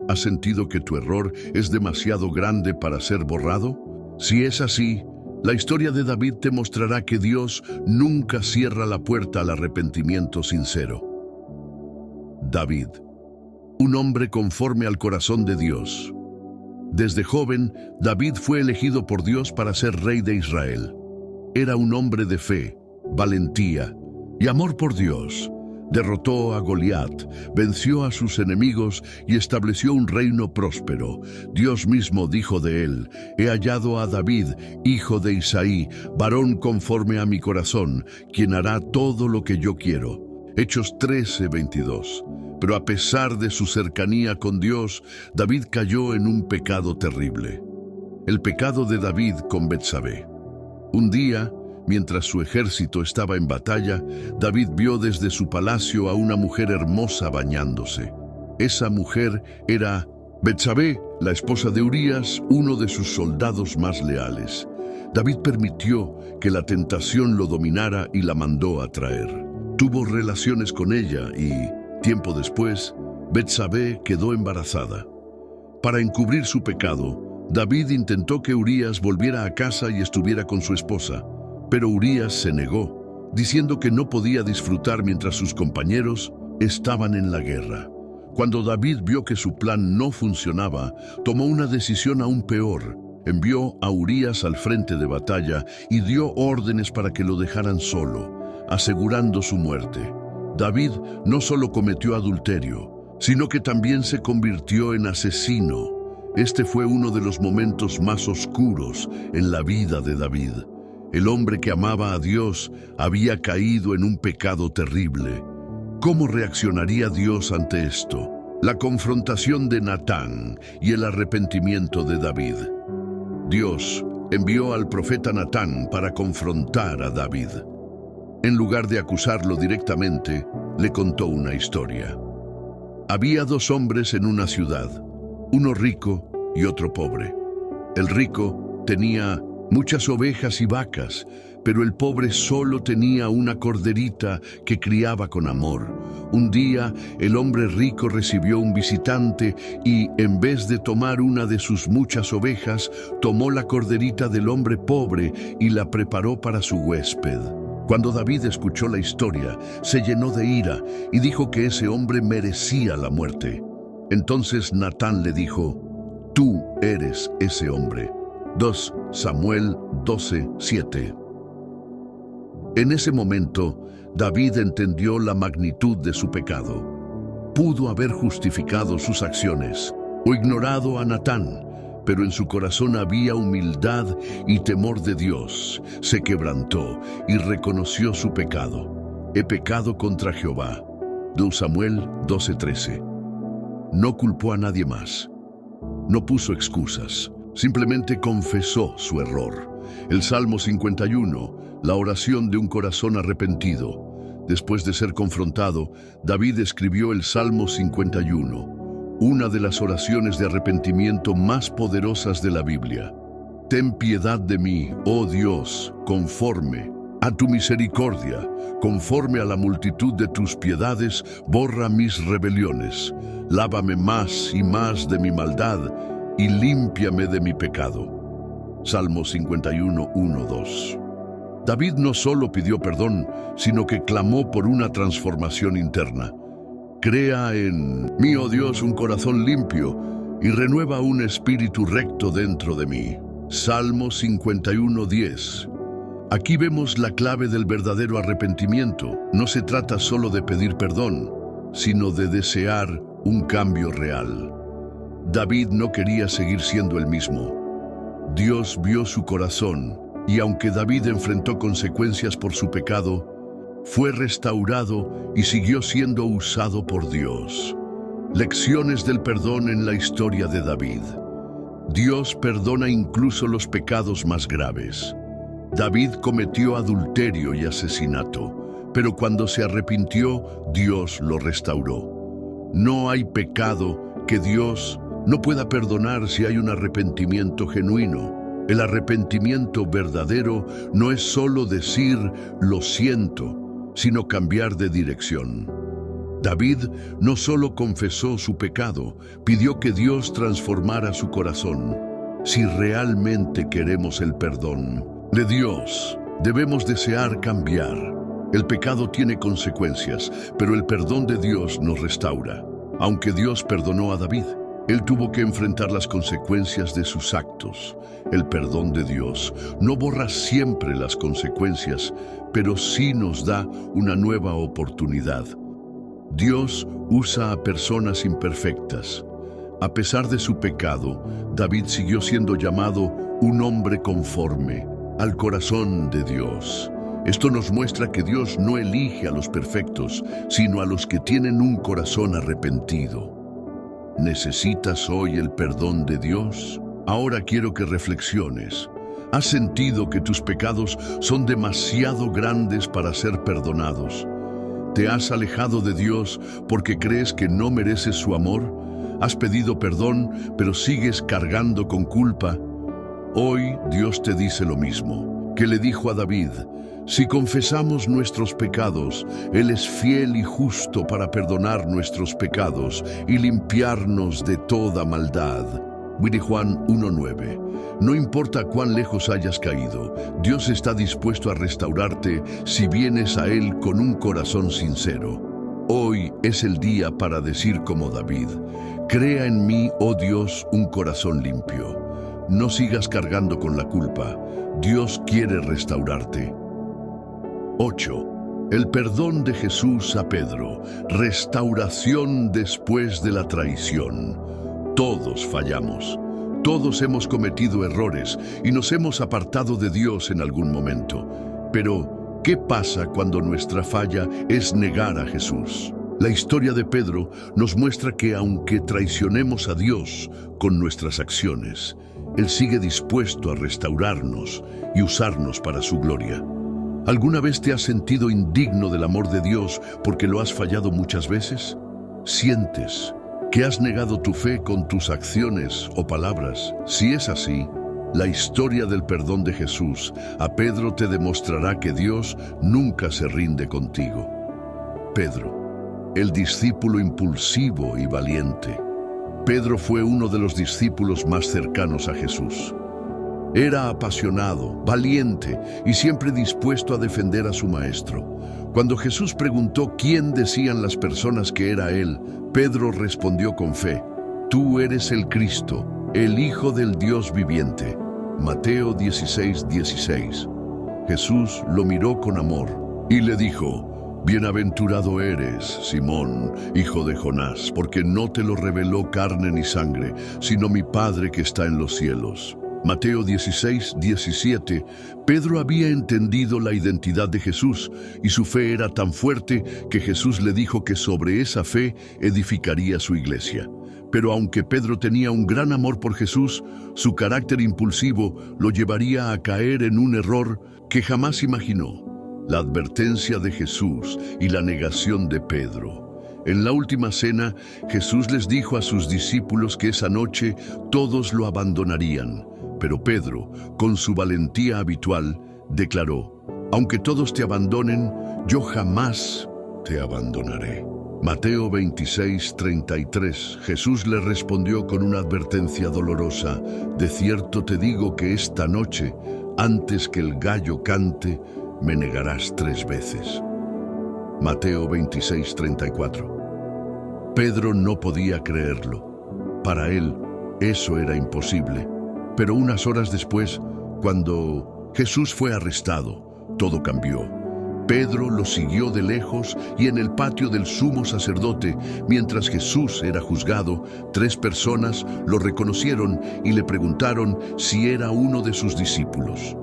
¿Has sentido que tu error es demasiado grande para ser borrado? Si es así, la historia de David te mostrará que Dios nunca cierra la puerta al arrepentimiento sincero. David, un hombre conforme al corazón de Dios. Desde joven, David fue elegido por Dios para ser rey de Israel. Era un hombre de fe, valentía y amor por Dios. Derrotó a Goliat, venció a sus enemigos y estableció un reino próspero. Dios mismo dijo de él: He hallado a David, hijo de Isaí, varón conforme a mi corazón, quien hará todo lo que yo quiero. Hechos 13:22. Pero a pesar de su cercanía con Dios, David cayó en un pecado terrible. El pecado de David con Betsabé. Un día, mientras su ejército estaba en batalla, David vio desde su palacio a una mujer hermosa bañándose. Esa mujer era Betsabé, la esposa de Urías, uno de sus soldados más leales. David permitió que la tentación lo dominara y la mandó a traer. Tuvo relaciones con ella y, tiempo después, Betsabé quedó embarazada. Para encubrir su pecado, David intentó que Urías volviera a casa y estuviera con su esposa, pero Urías se negó, diciendo que no podía disfrutar mientras sus compañeros estaban en la guerra. Cuando David vio que su plan no funcionaba, tomó una decisión aún peor. Envió a Urías al frente de batalla y dio órdenes para que lo dejaran solo, asegurando su muerte. David no solo cometió adulterio, sino que también se convirtió en asesino. Este fue uno de los momentos más oscuros en la vida de David. El hombre que amaba a Dios había caído en un pecado terrible. ¿Cómo reaccionaría Dios ante esto? La confrontación de Natán y el arrepentimiento de David. Dios envió al profeta Natán para confrontar a David. En lugar de acusarlo directamente, le contó una historia. Había dos hombres en una ciudad, uno rico y otro pobre. El rico tenía muchas ovejas y vacas, pero el pobre solo tenía una corderita que criaba con amor. Un día, el hombre rico recibió un visitante y, en vez de tomar una de sus muchas ovejas, tomó la corderita del hombre pobre y la preparó para su huésped. Cuando David escuchó la historia, se llenó de ira y dijo que ese hombre merecía la muerte. Entonces Natán le dijo: «Tú eres ese hombre». 2 Samuel 12:7. En ese momento, David entendió la magnitud de su pecado. Pudo haber justificado sus acciones o ignorado a Natán, pero en su corazón había humildad y temor de Dios. Se quebrantó y reconoció su pecado. He pecado contra Jehová. 2 Samuel 12:13. No culpó a nadie más. No puso excusas. Simplemente confesó su error. El Salmo 51, la oración de un corazón arrepentido. Después de ser confrontado, David escribió el Salmo 51, una de las oraciones de arrepentimiento más poderosas de la Biblia. Ten piedad de mí, oh Dios, conforme a tu misericordia, conforme a la multitud de tus piedades, borra mis rebeliones. Lávame más y más de mi maldad y límpiame de mi pecado. Salmo 51, 1, 2. David no solo pidió perdón, sino que clamó por una transformación interna. Crea en mí, oh Dios, un corazón limpio y renueva un espíritu recto dentro de mí. Salmo 51, 10. Aquí vemos la clave del verdadero arrepentimiento. No se trata solo de pedir perdón, sino de desear un cambio real. David no quería seguir siendo el mismo. Dios vio su corazón y aunque David enfrentó consecuencias por su pecado, fue restaurado y siguió siendo usado por Dios. Lecciones del perdón en la historia de David. Dios perdona incluso los pecados más graves. David cometió adulterio y asesinato, pero cuando se arrepintió, Dios lo restauró. No hay pecado que Dios no pueda perdonar si hay un arrepentimiento genuino. El arrepentimiento verdadero no es solo decir «lo siento», sino cambiar de dirección. David no solo confesó su pecado, pidió que Dios transformara su corazón. Si realmente queremos el perdón de Dios, debemos desear cambiar. El pecado tiene consecuencias, pero el perdón de Dios nos restaura. Aunque Dios perdonó a David, él tuvo que enfrentar las consecuencias de sus actos. El perdón de Dios no borra siempre las consecuencias, pero sí nos da una nueva oportunidad. Dios usa a personas imperfectas. A pesar de su pecado, David siguió siendo llamado un hombre conforme al corazón de Dios. Esto nos muestra que Dios no elige a los perfectos, sino a los que tienen un corazón arrepentido. ¿Necesitas hoy el perdón de Dios? Ahora quiero que reflexiones. ¿Has sentido que tus pecados son demasiado grandes para ser perdonados? ¿Te has alejado de Dios porque crees que no mereces su amor? ¿Has pedido perdón, pero sigues cargando con culpa? Hoy Dios te dice lo mismo que le dijo a David: si confesamos nuestros pecados, Él es fiel y justo para perdonar nuestros pecados y limpiarnos de toda maldad. Juan 1:9. No importa cuán lejos hayas caído, Dios está dispuesto a restaurarte si vienes a Él con un corazón sincero. Hoy es el día para decir como David: crea en mí, oh Dios, un corazón limpio. No sigas cargando con la culpa. Dios quiere restaurarte. 8. El perdón de Jesús a Pedro. Restauración después de la traición. Todos fallamos. Todos hemos cometido errores y nos hemos apartado de Dios en algún momento. Pero, ¿qué pasa cuando nuestra falla es negar a Jesús? La historia de Pedro nos muestra que aunque traicionemos a Dios con nuestras acciones, Él sigue dispuesto a restaurarnos y usarnos para su gloria. ¿Alguna vez te has sentido indigno del amor de Dios porque lo has fallado muchas veces? ¿Sientes que has negado tu fe con tus acciones o palabras? Si es así, la historia del perdón de Jesús a Pedro te demostrará que Dios nunca se rinde contigo. Pedro, el discípulo impulsivo y valiente. Pedro fue uno de los discípulos más cercanos a Jesús. Era apasionado, valiente y siempre dispuesto a defender a su maestro. Cuando Jesús preguntó quién decían las personas que era él, Pedro respondió con fe: tú eres el Cristo, el Hijo del Dios viviente. Mateo 16:16. Jesús lo miró con amor y le dijo: bienaventurado eres, Simón, hijo de Jonás, porque no te lo reveló carne ni sangre, sino mi Padre que está en los cielos. Mateo 16:17. Pedro había entendido la identidad de Jesús y su fe era tan fuerte que Jesús le dijo que sobre esa fe edificaría su iglesia. Pero aunque Pedro tenía un gran amor por Jesús, su carácter impulsivo lo llevaría a caer en un error que jamás imaginó: la advertencia de Jesús y la negación de Pedro. En la última cena, Jesús les dijo a sus discípulos que esa noche todos lo abandonarían. Pero Pedro, con su valentía habitual, declaró: aunque todos te abandonen, yo jamás te abandonaré. Mateo 26:33. Jesús le respondió con una advertencia dolorosa: de cierto te digo que esta noche, antes que el gallo cante, me negarás 3 veces. Mateo 26:34. Pedro no podía creerlo. Para él, eso era imposible. Pero unas horas después, cuando Jesús fue arrestado, todo cambió. Pedro lo siguió de lejos y en el patio del sumo sacerdote, mientras Jesús era juzgado, 3 personas lo reconocieron y le preguntaron si era uno de sus discípulos.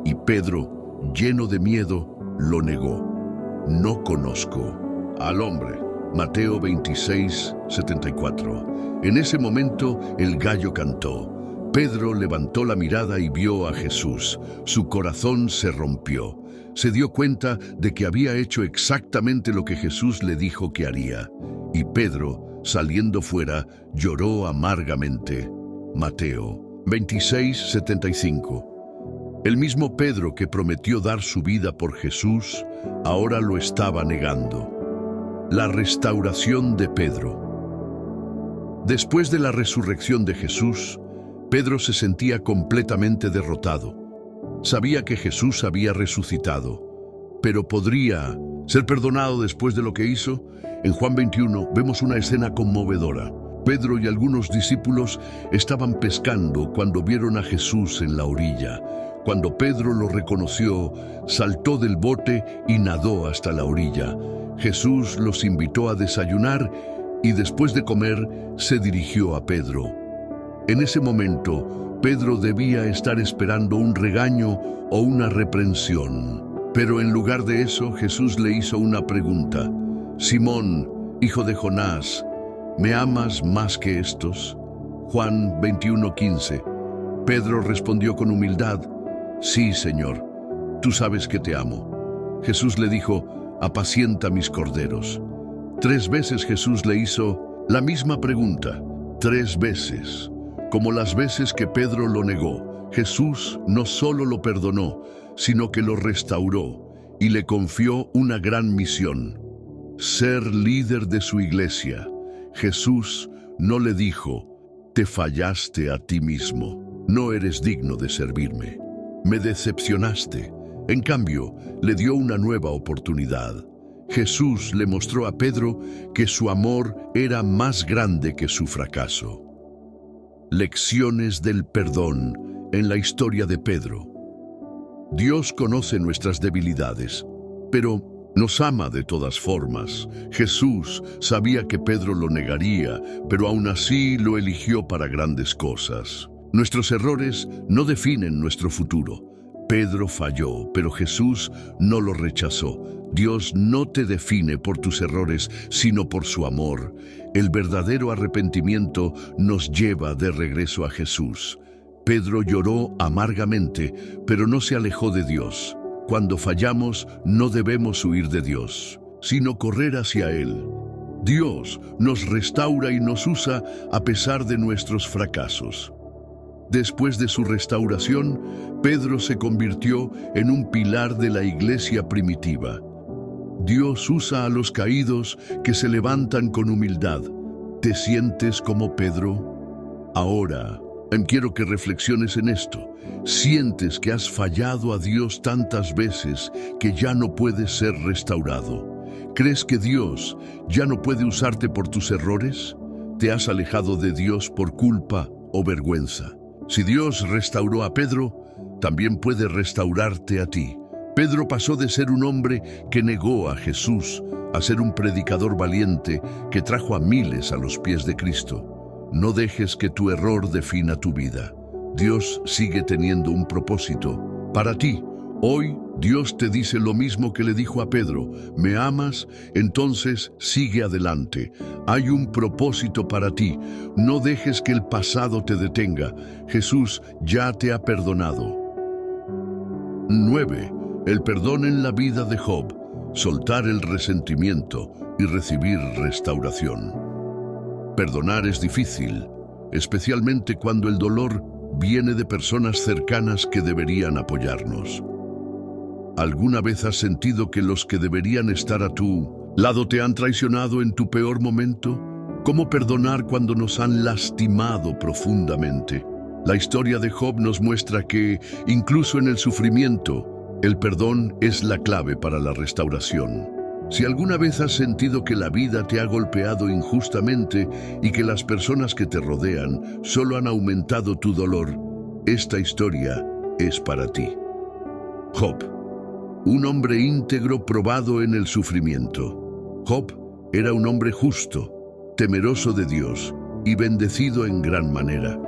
Y Pedro, lleno de miedo, lo negó: no conozco al hombre. Mateo 26:74. En ese momento el gallo cantó. Pedro levantó la mirada y vio a Jesús. Su corazón se rompió. Se dio cuenta de que había hecho exactamente lo que Jesús le dijo que haría. Y Pedro, saliendo fuera, lloró amargamente. Mateo 26:75. El mismo Pedro que prometió dar su vida por Jesús, ahora lo estaba negando. La restauración de Pedro. Después de la resurrección de Jesús, Pedro se sentía completamente derrotado. Sabía que Jesús había resucitado, pero ¿podría ser perdonado después de lo que hizo? En Juan 21 vemos una escena conmovedora. Pedro y algunos discípulos estaban pescando cuando vieron a Jesús en la orilla. Cuando Pedro lo reconoció, saltó del bote y nadó hasta la orilla. Jesús los invitó a desayunar y después de comer se dirigió a Pedro. En ese momento, Pedro debía estar esperando un regaño o una reprensión. Pero en lugar de eso, Jesús le hizo una pregunta. Simón, hijo de Jonás, ¿me amas más que estos? Juan 21:15. Pedro respondió con humildad, sí, Señor, tú sabes que te amo. Jesús le dijo, apacienta mis corderos. 3 veces Jesús le hizo la misma pregunta, 3 veces. Como las veces que Pedro lo negó, Jesús no solo lo perdonó, sino que lo restauró y le confió una gran misión: ser líder de su iglesia. Jesús no le dijo, te fallaste a ti mismo, no eres digno de servirme, me decepcionaste. En cambio, le dio una nueva oportunidad. Jesús le mostró a Pedro que su amor era más grande que su fracaso. Lecciones del perdón en la historia de Pedro. Dios conoce nuestras debilidades, pero nos ama de todas formas. Jesús sabía que Pedro lo negaría, pero aún así lo eligió para grandes cosas. Nuestros errores no definen nuestro futuro. Pedro falló, pero Jesús no lo rechazó. Dios no te define por tus errores, sino por su amor. El verdadero arrepentimiento nos lleva de regreso a Jesús. Pedro lloró amargamente, pero no se alejó de Dios. Cuando fallamos, no debemos huir de Dios, sino correr hacia Él. Dios nos restaura y nos usa a pesar de nuestros fracasos. Después de su restauración, Pedro se convirtió en un pilar de la iglesia primitiva. Dios usa a los caídos que se levantan con humildad. ¿Te sientes como Pedro? Ahora, quiero que reflexiones en esto. ¿Sientes que has fallado a Dios tantas veces que ya no puedes ser restaurado? ¿Crees que Dios ya no puede usarte por tus errores? ¿Te has alejado de Dios por culpa o vergüenza? Si Dios restauró a Pedro, también puede restaurarte a ti. Pedro pasó de ser un hombre que negó a Jesús a ser un predicador valiente que trajo a miles a los pies de Cristo. No dejes que tu error defina tu vida. Dios sigue teniendo un propósito para ti. Hoy Dios te dice lo mismo que le dijo a Pedro. ¿Me amas? Entonces sigue adelante. Hay un propósito para ti. No dejes que el pasado te detenga. Jesús ya te ha perdonado. 9. El perdón en la vida de Job. Soltar el resentimiento y recibir restauración. Perdonar es difícil, especialmente cuando el dolor viene de personas cercanas que deberían apoyarnos. ¿Alguna vez has sentido que los que deberían estar a tu lado te han traicionado en tu peor momento? ¿Cómo perdonar cuando nos han lastimado profundamente? La historia de Job nos muestra que, incluso en el sufrimiento, el perdón es la clave para la restauración. Si alguna vez has sentido que la vida te ha golpeado injustamente y que las personas que te rodean solo han aumentado tu dolor, esta historia es para ti. Job, un hombre íntegro probado en el sufrimiento. Job era un hombre justo, temeroso de Dios y bendecido en gran manera.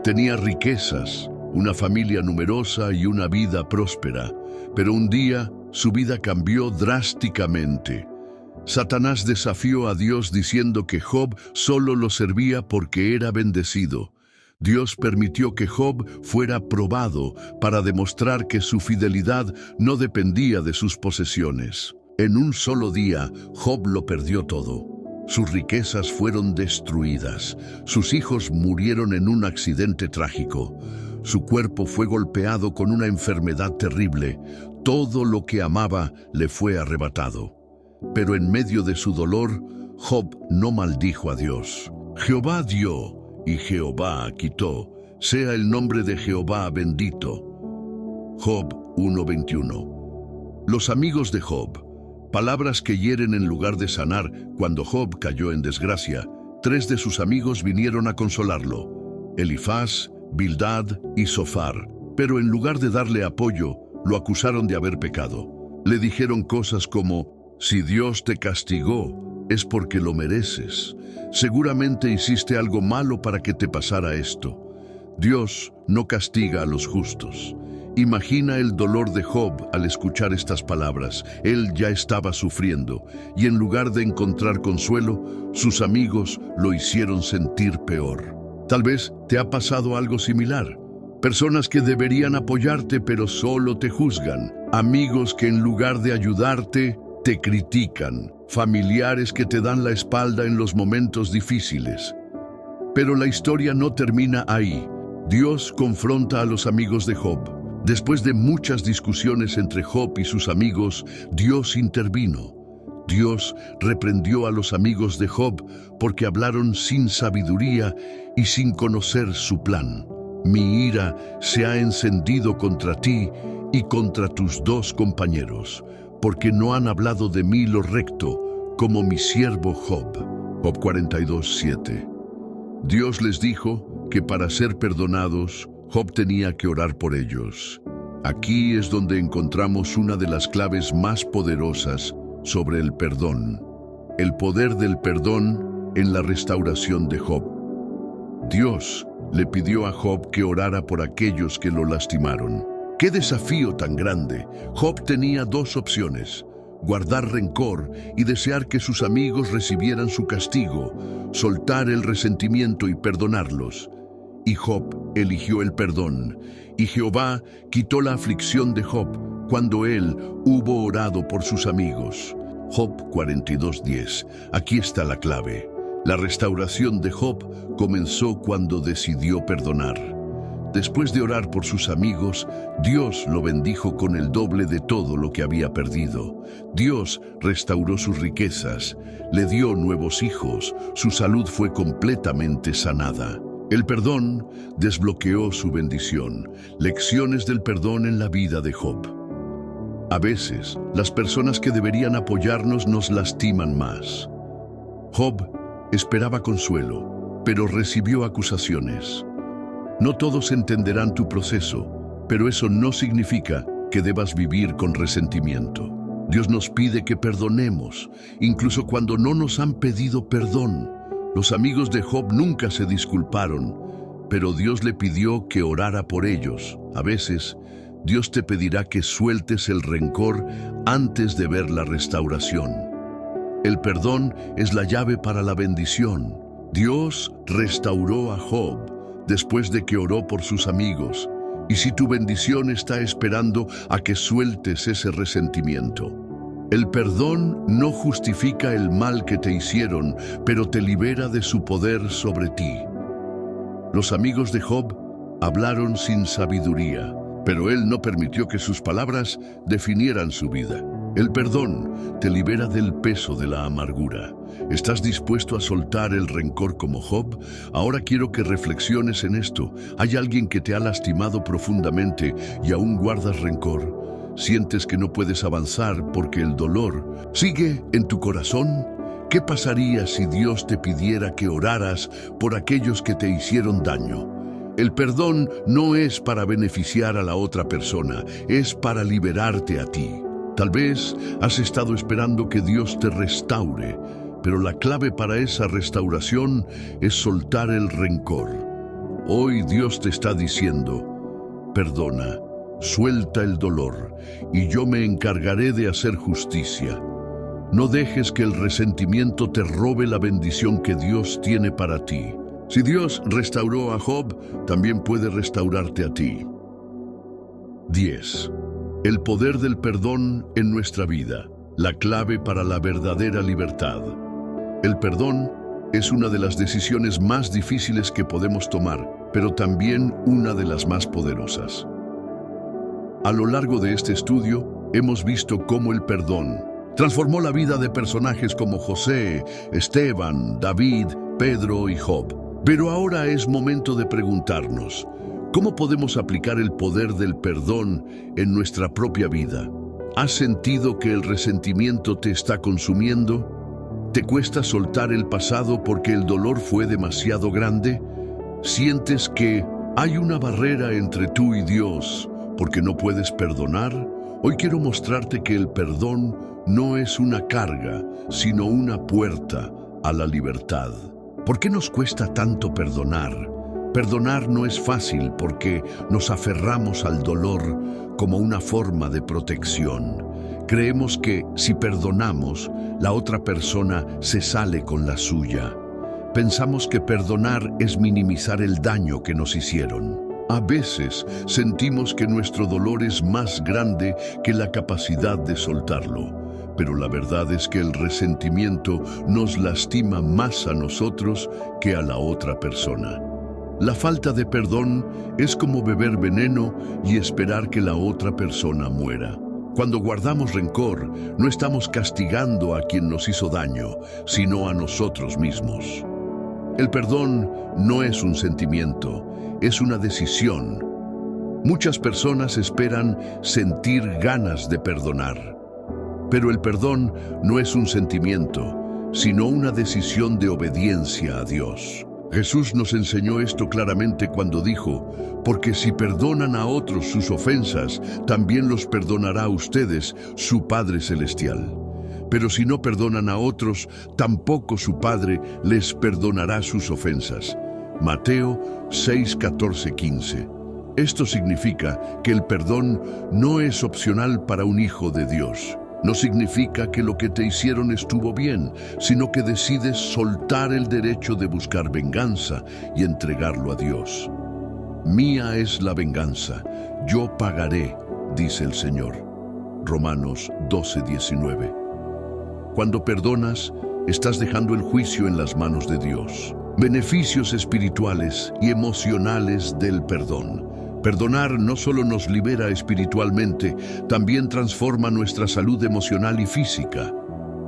Tenía riquezas, una familia numerosa y una vida próspera, pero un día su vida cambió drásticamente. Satanás desafió a Dios diciendo que Job solo lo servía porque era bendecido. Dios permitió que Job fuera probado para demostrar que su fidelidad no dependía de sus posesiones. En un solo día, Job lo perdió todo. Sus riquezas fueron destruidas. Sus hijos murieron en un accidente trágico. Su cuerpo fue golpeado con una enfermedad terrible. Todo lo que amaba le fue arrebatado. Pero en medio de su dolor, Job no maldijo a Dios. Jehová dio y Jehová quitó. Sea el nombre de Jehová bendito. Job 1:21. Los amigos de Job. Palabras que hieren en lugar de sanar. Cuando Job cayó en desgracia, 3 de sus amigos vinieron a consolarlo: Elifaz, Bildad y Zofar. Pero en lugar de darle apoyo, lo acusaron de haber pecado. Le dijeron cosas como: si Dios te castigó, es porque lo mereces. Seguramente hiciste algo malo para que te pasara esto. Dios no castiga a los justos. Imagina el dolor de Job al escuchar estas palabras. Él ya estaba sufriendo, y en lugar de encontrar consuelo, sus amigos lo hicieron sentir peor. Tal vez te ha pasado algo similar. Personas que deberían apoyarte pero solo te juzgan. Amigos que en lugar de ayudarte, te critican. Familiares que te dan la espalda en los momentos difíciles. Pero la historia no termina ahí. Dios confronta a los amigos de Job. Después de muchas discusiones entre Job y sus amigos, Dios intervino. Dios reprendió a los amigos de Job porque hablaron sin sabiduría y sin conocer su plan. Mi ira se ha encendido contra ti y contra tus dos compañeros, porque no han hablado de mí lo recto, como mi siervo Job. Job 42:7. Dios les dijo que para ser perdonados, Job tenía que orar por ellos. Aquí es donde encontramos una de las claves más poderosas sobre el perdón. El poder del perdón en la restauración de Job. Dios le pidió a Job que orara por aquellos que lo lastimaron. ¡Qué desafío tan grande! Job tenía dos opciones: guardar rencor y desear que sus amigos recibieran su castigo, soltar el resentimiento y perdonarlos. Y Job eligió el perdón, y Jehová quitó la aflicción de Job cuando él hubo orado por sus amigos. Job 42:10. Aquí está la clave. La restauración de Job comenzó cuando decidió perdonar. Después de orar por sus amigos, Dios lo bendijo con el doble de todo lo que había perdido. Dios restauró sus riquezas, le dio nuevos hijos, su salud fue completamente sanada. El perdón desbloqueó su bendición. Lecciones del perdón en la vida de Job. A veces, las personas que deberían apoyarnos nos lastiman más. Job esperaba consuelo, pero recibió acusaciones. No todos entenderán tu proceso, pero eso no significa que debas vivir con resentimiento. Dios nos pide que perdonemos, incluso cuando no nos han pedido perdón. Los amigos de Job nunca se disculparon, pero Dios le pidió que orara por ellos. A veces, Dios te pedirá que sueltes el rencor antes de ver la restauración. El perdón es la llave para la bendición. Dios restauró a Job después de que oró por sus amigos. Y si tu bendición está esperando a que sueltes ese resentimiento. El perdón no justifica el mal que te hicieron, pero te libera de su poder sobre ti. Los amigos de Job hablaron sin sabiduría, pero él no permitió que sus palabras definieran su vida. El perdón te libera del peso de la amargura. ¿Estás dispuesto a soltar el rencor como Job? Ahora quiero que reflexiones en esto. ¿Hay alguien que te ha lastimado profundamente y aún guardas rencor? ¿Sientes que no puedes avanzar porque el dolor sigue en tu corazón? ¿Qué pasaría si Dios te pidiera que oraras por aquellos que te hicieron daño? El perdón no es para beneficiar a la otra persona, es para liberarte a ti. Tal vez has estado esperando que Dios te restaure, pero la clave para esa restauración es soltar el rencor. Hoy Dios te está diciendo: perdona, suelta el dolor, y yo me encargaré de hacer justicia. No dejes que el resentimiento te robe la bendición que Dios tiene para ti. Si Dios restauró a Job, también puede restaurarte a ti. 10. El poder del perdón en nuestra vida, la clave para la verdadera libertad. El perdón es una de las decisiones más difíciles que podemos tomar, pero también una de las más poderosas. A lo largo de este estudio, hemos visto cómo el perdón transformó la vida de personajes como José, Esteban, David, Pedro y Job. Pero ahora es momento de preguntarnos: ¿cómo podemos aplicar el poder del perdón en nuestra propia vida? ¿Has sentido que el resentimiento te está consumiendo? ¿Te cuesta soltar el pasado porque el dolor fue demasiado grande? ¿Sientes que hay una barrera entre tú y Dios porque no puedes perdonar? Hoy quiero mostrarte que el perdón no es una carga, sino una puerta a la libertad. ¿Por qué nos cuesta tanto perdonar? Perdonar no es fácil porque nos aferramos al dolor como una forma de protección. Creemos que si perdonamos, la otra persona se sale con la suya. Pensamos que perdonar es minimizar el daño que nos hicieron. A veces sentimos que nuestro dolor es más grande que la capacidad de soltarlo. Pero la verdad es que el resentimiento nos lastima más a nosotros que a la otra persona. La falta de perdón es como beber veneno y esperar que la otra persona muera. Cuando guardamos rencor, no estamos castigando a quien nos hizo daño, sino a nosotros mismos. El perdón no es un sentimiento, es una decisión. Muchas personas esperan sentir ganas de perdonar. Pero el perdón no es un sentimiento, sino una decisión de obediencia a Dios. Jesús nos enseñó esto claramente cuando dijo, porque si perdonan a otros sus ofensas, también los perdonará a ustedes su Padre Celestial. Pero si no perdonan a otros, tampoco su Padre les perdonará sus ofensas. Mateo 6, 14, 15. Esto significa que el perdón no es opcional para un hijo de Dios. No significa que lo que te hicieron estuvo bien, sino que decides soltar el derecho de buscar venganza y entregarlo a Dios. Mía es la venganza, yo pagaré, dice el Señor. Romanos 12, 19. Cuando perdonas, estás dejando el juicio en las manos de Dios. Beneficios espirituales y emocionales del perdón. Perdonar no solo nos libera espiritualmente, también transforma nuestra salud emocional y física.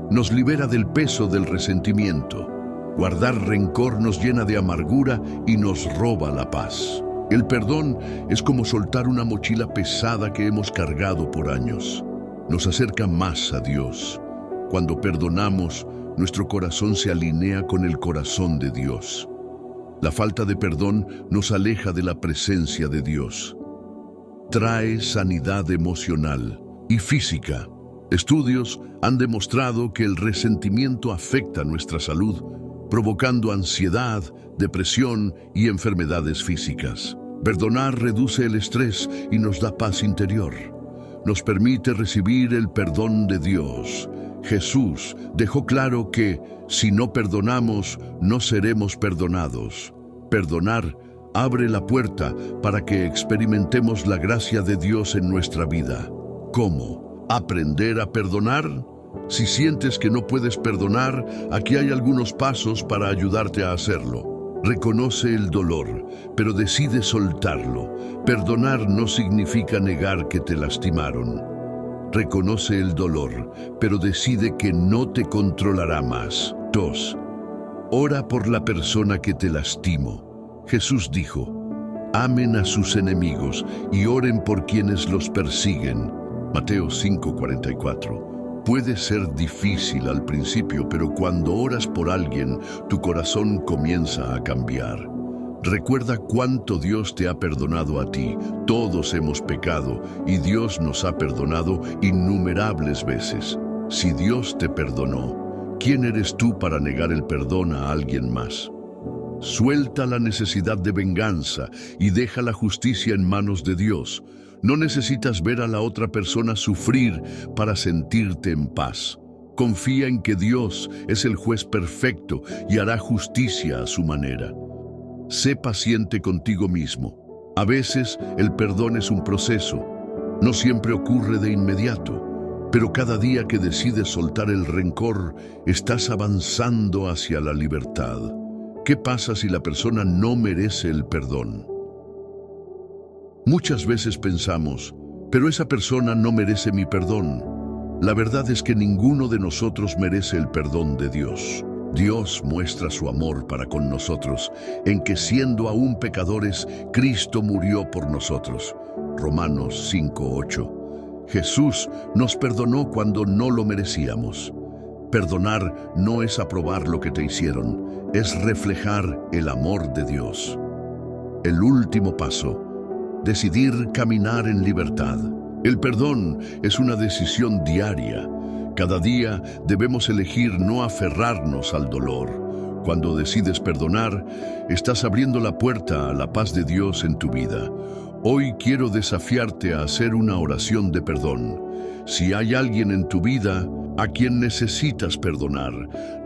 Nos libera del peso del resentimiento. Guardar rencor nos llena de amargura y nos roba la paz. El perdón es como soltar una mochila pesada que hemos cargado por años. Nos acerca más a Dios. Cuando perdonamos, nuestro corazón se alinea con el corazón de Dios. La falta de perdón nos aleja de la presencia de Dios. Trae sanidad emocional y física. Estudios han demostrado que el resentimiento afecta nuestra salud, provocando ansiedad, depresión y enfermedades físicas. Perdonar reduce el estrés y nos da paz interior. Nos permite recibir el perdón de Dios. Jesús dejó claro que si no perdonamos, no seremos perdonados. Perdonar abre la puerta para que experimentemos la gracia de Dios en nuestra vida. ¿Cómo? ¿Aprender a perdonar? Si sientes que no puedes perdonar, aquí hay algunos pasos para ayudarte a hacerlo. Reconoce el dolor, pero decide soltarlo. Perdonar no significa negar que te lastimaron. Reconoce el dolor, pero decide que no te controlará más. 2. Ora por la persona que te lastimó. Jesús dijo, amen a sus enemigos y oren por quienes los persiguen. Mateo 5:44. Puede ser difícil al principio, pero cuando oras por alguien, tu corazón comienza a cambiar. Recuerda cuánto Dios te ha perdonado a ti. Todos hemos pecado y Dios nos ha perdonado innumerables veces. Si Dios te perdonó, ¿quién eres tú para negar el perdón a alguien más? Suelta la necesidad de venganza y deja la justicia en manos de Dios. No necesitas ver a la otra persona sufrir para sentirte en paz. Confía en que Dios es el juez perfecto y hará justicia a su manera. Sé paciente contigo mismo. A veces el perdón es un proceso. No siempre ocurre de inmediato, pero cada día que decides soltar el rencor, estás avanzando hacia la libertad. ¿Qué pasa si la persona no merece el perdón? Muchas veces pensamos, pero esa persona no merece mi perdón. La verdad es que ninguno de nosotros merece el perdón de Dios. Dios muestra su amor para con nosotros, en que siendo aún pecadores, Cristo murió por nosotros. Romanos 5:8. Jesús nos perdonó cuando no lo merecíamos. Perdonar no es aprobar lo que te hicieron, es reflejar el amor de Dios. El último paso, decidir caminar en libertad. El perdón es una decisión diaria. Cada día debemos elegir no aferrarnos al dolor. Cuando decides perdonar, estás abriendo la puerta a la paz de Dios en tu vida. Hoy quiero desafiarte a hacer una oración de perdón. Si hay alguien en tu vida a quien necesitas perdonar,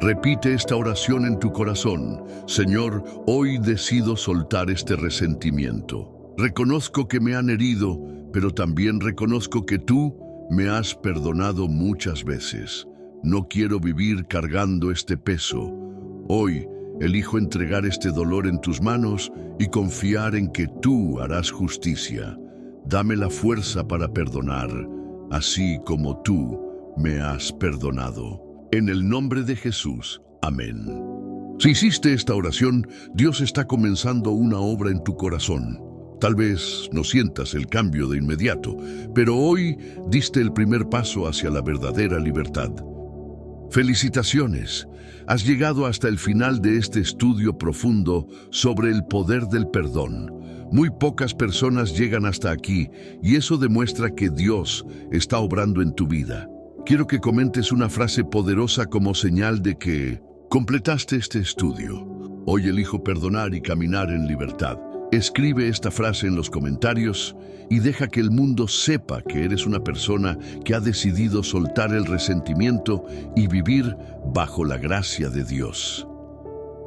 repite esta oración en tu corazón. Señor, hoy decido soltar este resentimiento. Reconozco que me han herido, pero también reconozco que tú me has perdonado muchas veces. No quiero vivir cargando este peso. Hoy elijo entregar este dolor en tus manos y confiar en que tú harás justicia. Dame la fuerza para perdonar, así como tú me has perdonado. En el nombre de Jesús. Amén. Si hiciste esta oración, Dios está comenzando una obra en tu corazón. Tal vez no sientas el cambio de inmediato, pero hoy diste el primer paso hacia la verdadera libertad. Felicitaciones. Has llegado hasta el final de este estudio profundo sobre el poder del perdón. Muy pocas personas llegan hasta aquí y eso demuestra que Dios está obrando en tu vida. Quiero que comentes una frase poderosa como señal de que completaste este estudio. Hoy elijo perdonar y caminar en libertad. Escribe esta frase en los comentarios y deja que el mundo sepa que eres una persona que ha decidido soltar el resentimiento y vivir bajo la gracia de Dios.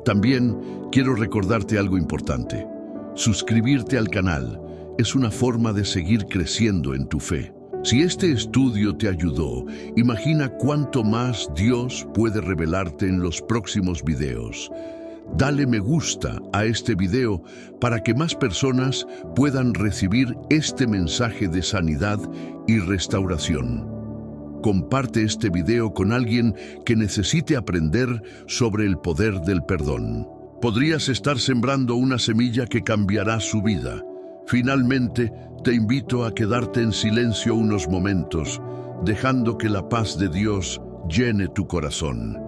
También quiero recordarte algo importante. Suscribirte al canal es una forma de seguir creciendo en tu fe. Si este estudio te ayudó, imagina cuánto más Dios puede revelarte en los próximos videos. Dale me gusta a este video para que más personas puedan recibir este mensaje de sanidad y restauración. Comparte este video con alguien que necesite aprender sobre el poder del perdón. Podrías estar sembrando una semilla que cambiará su vida. Finalmente, te invito a quedarte en silencio unos momentos, dejando que la paz de Dios llene tu corazón.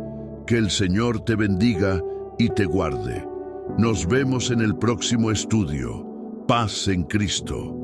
Que el Señor te bendiga y te guarde. Nos vemos en el próximo estudio. Paz en Cristo.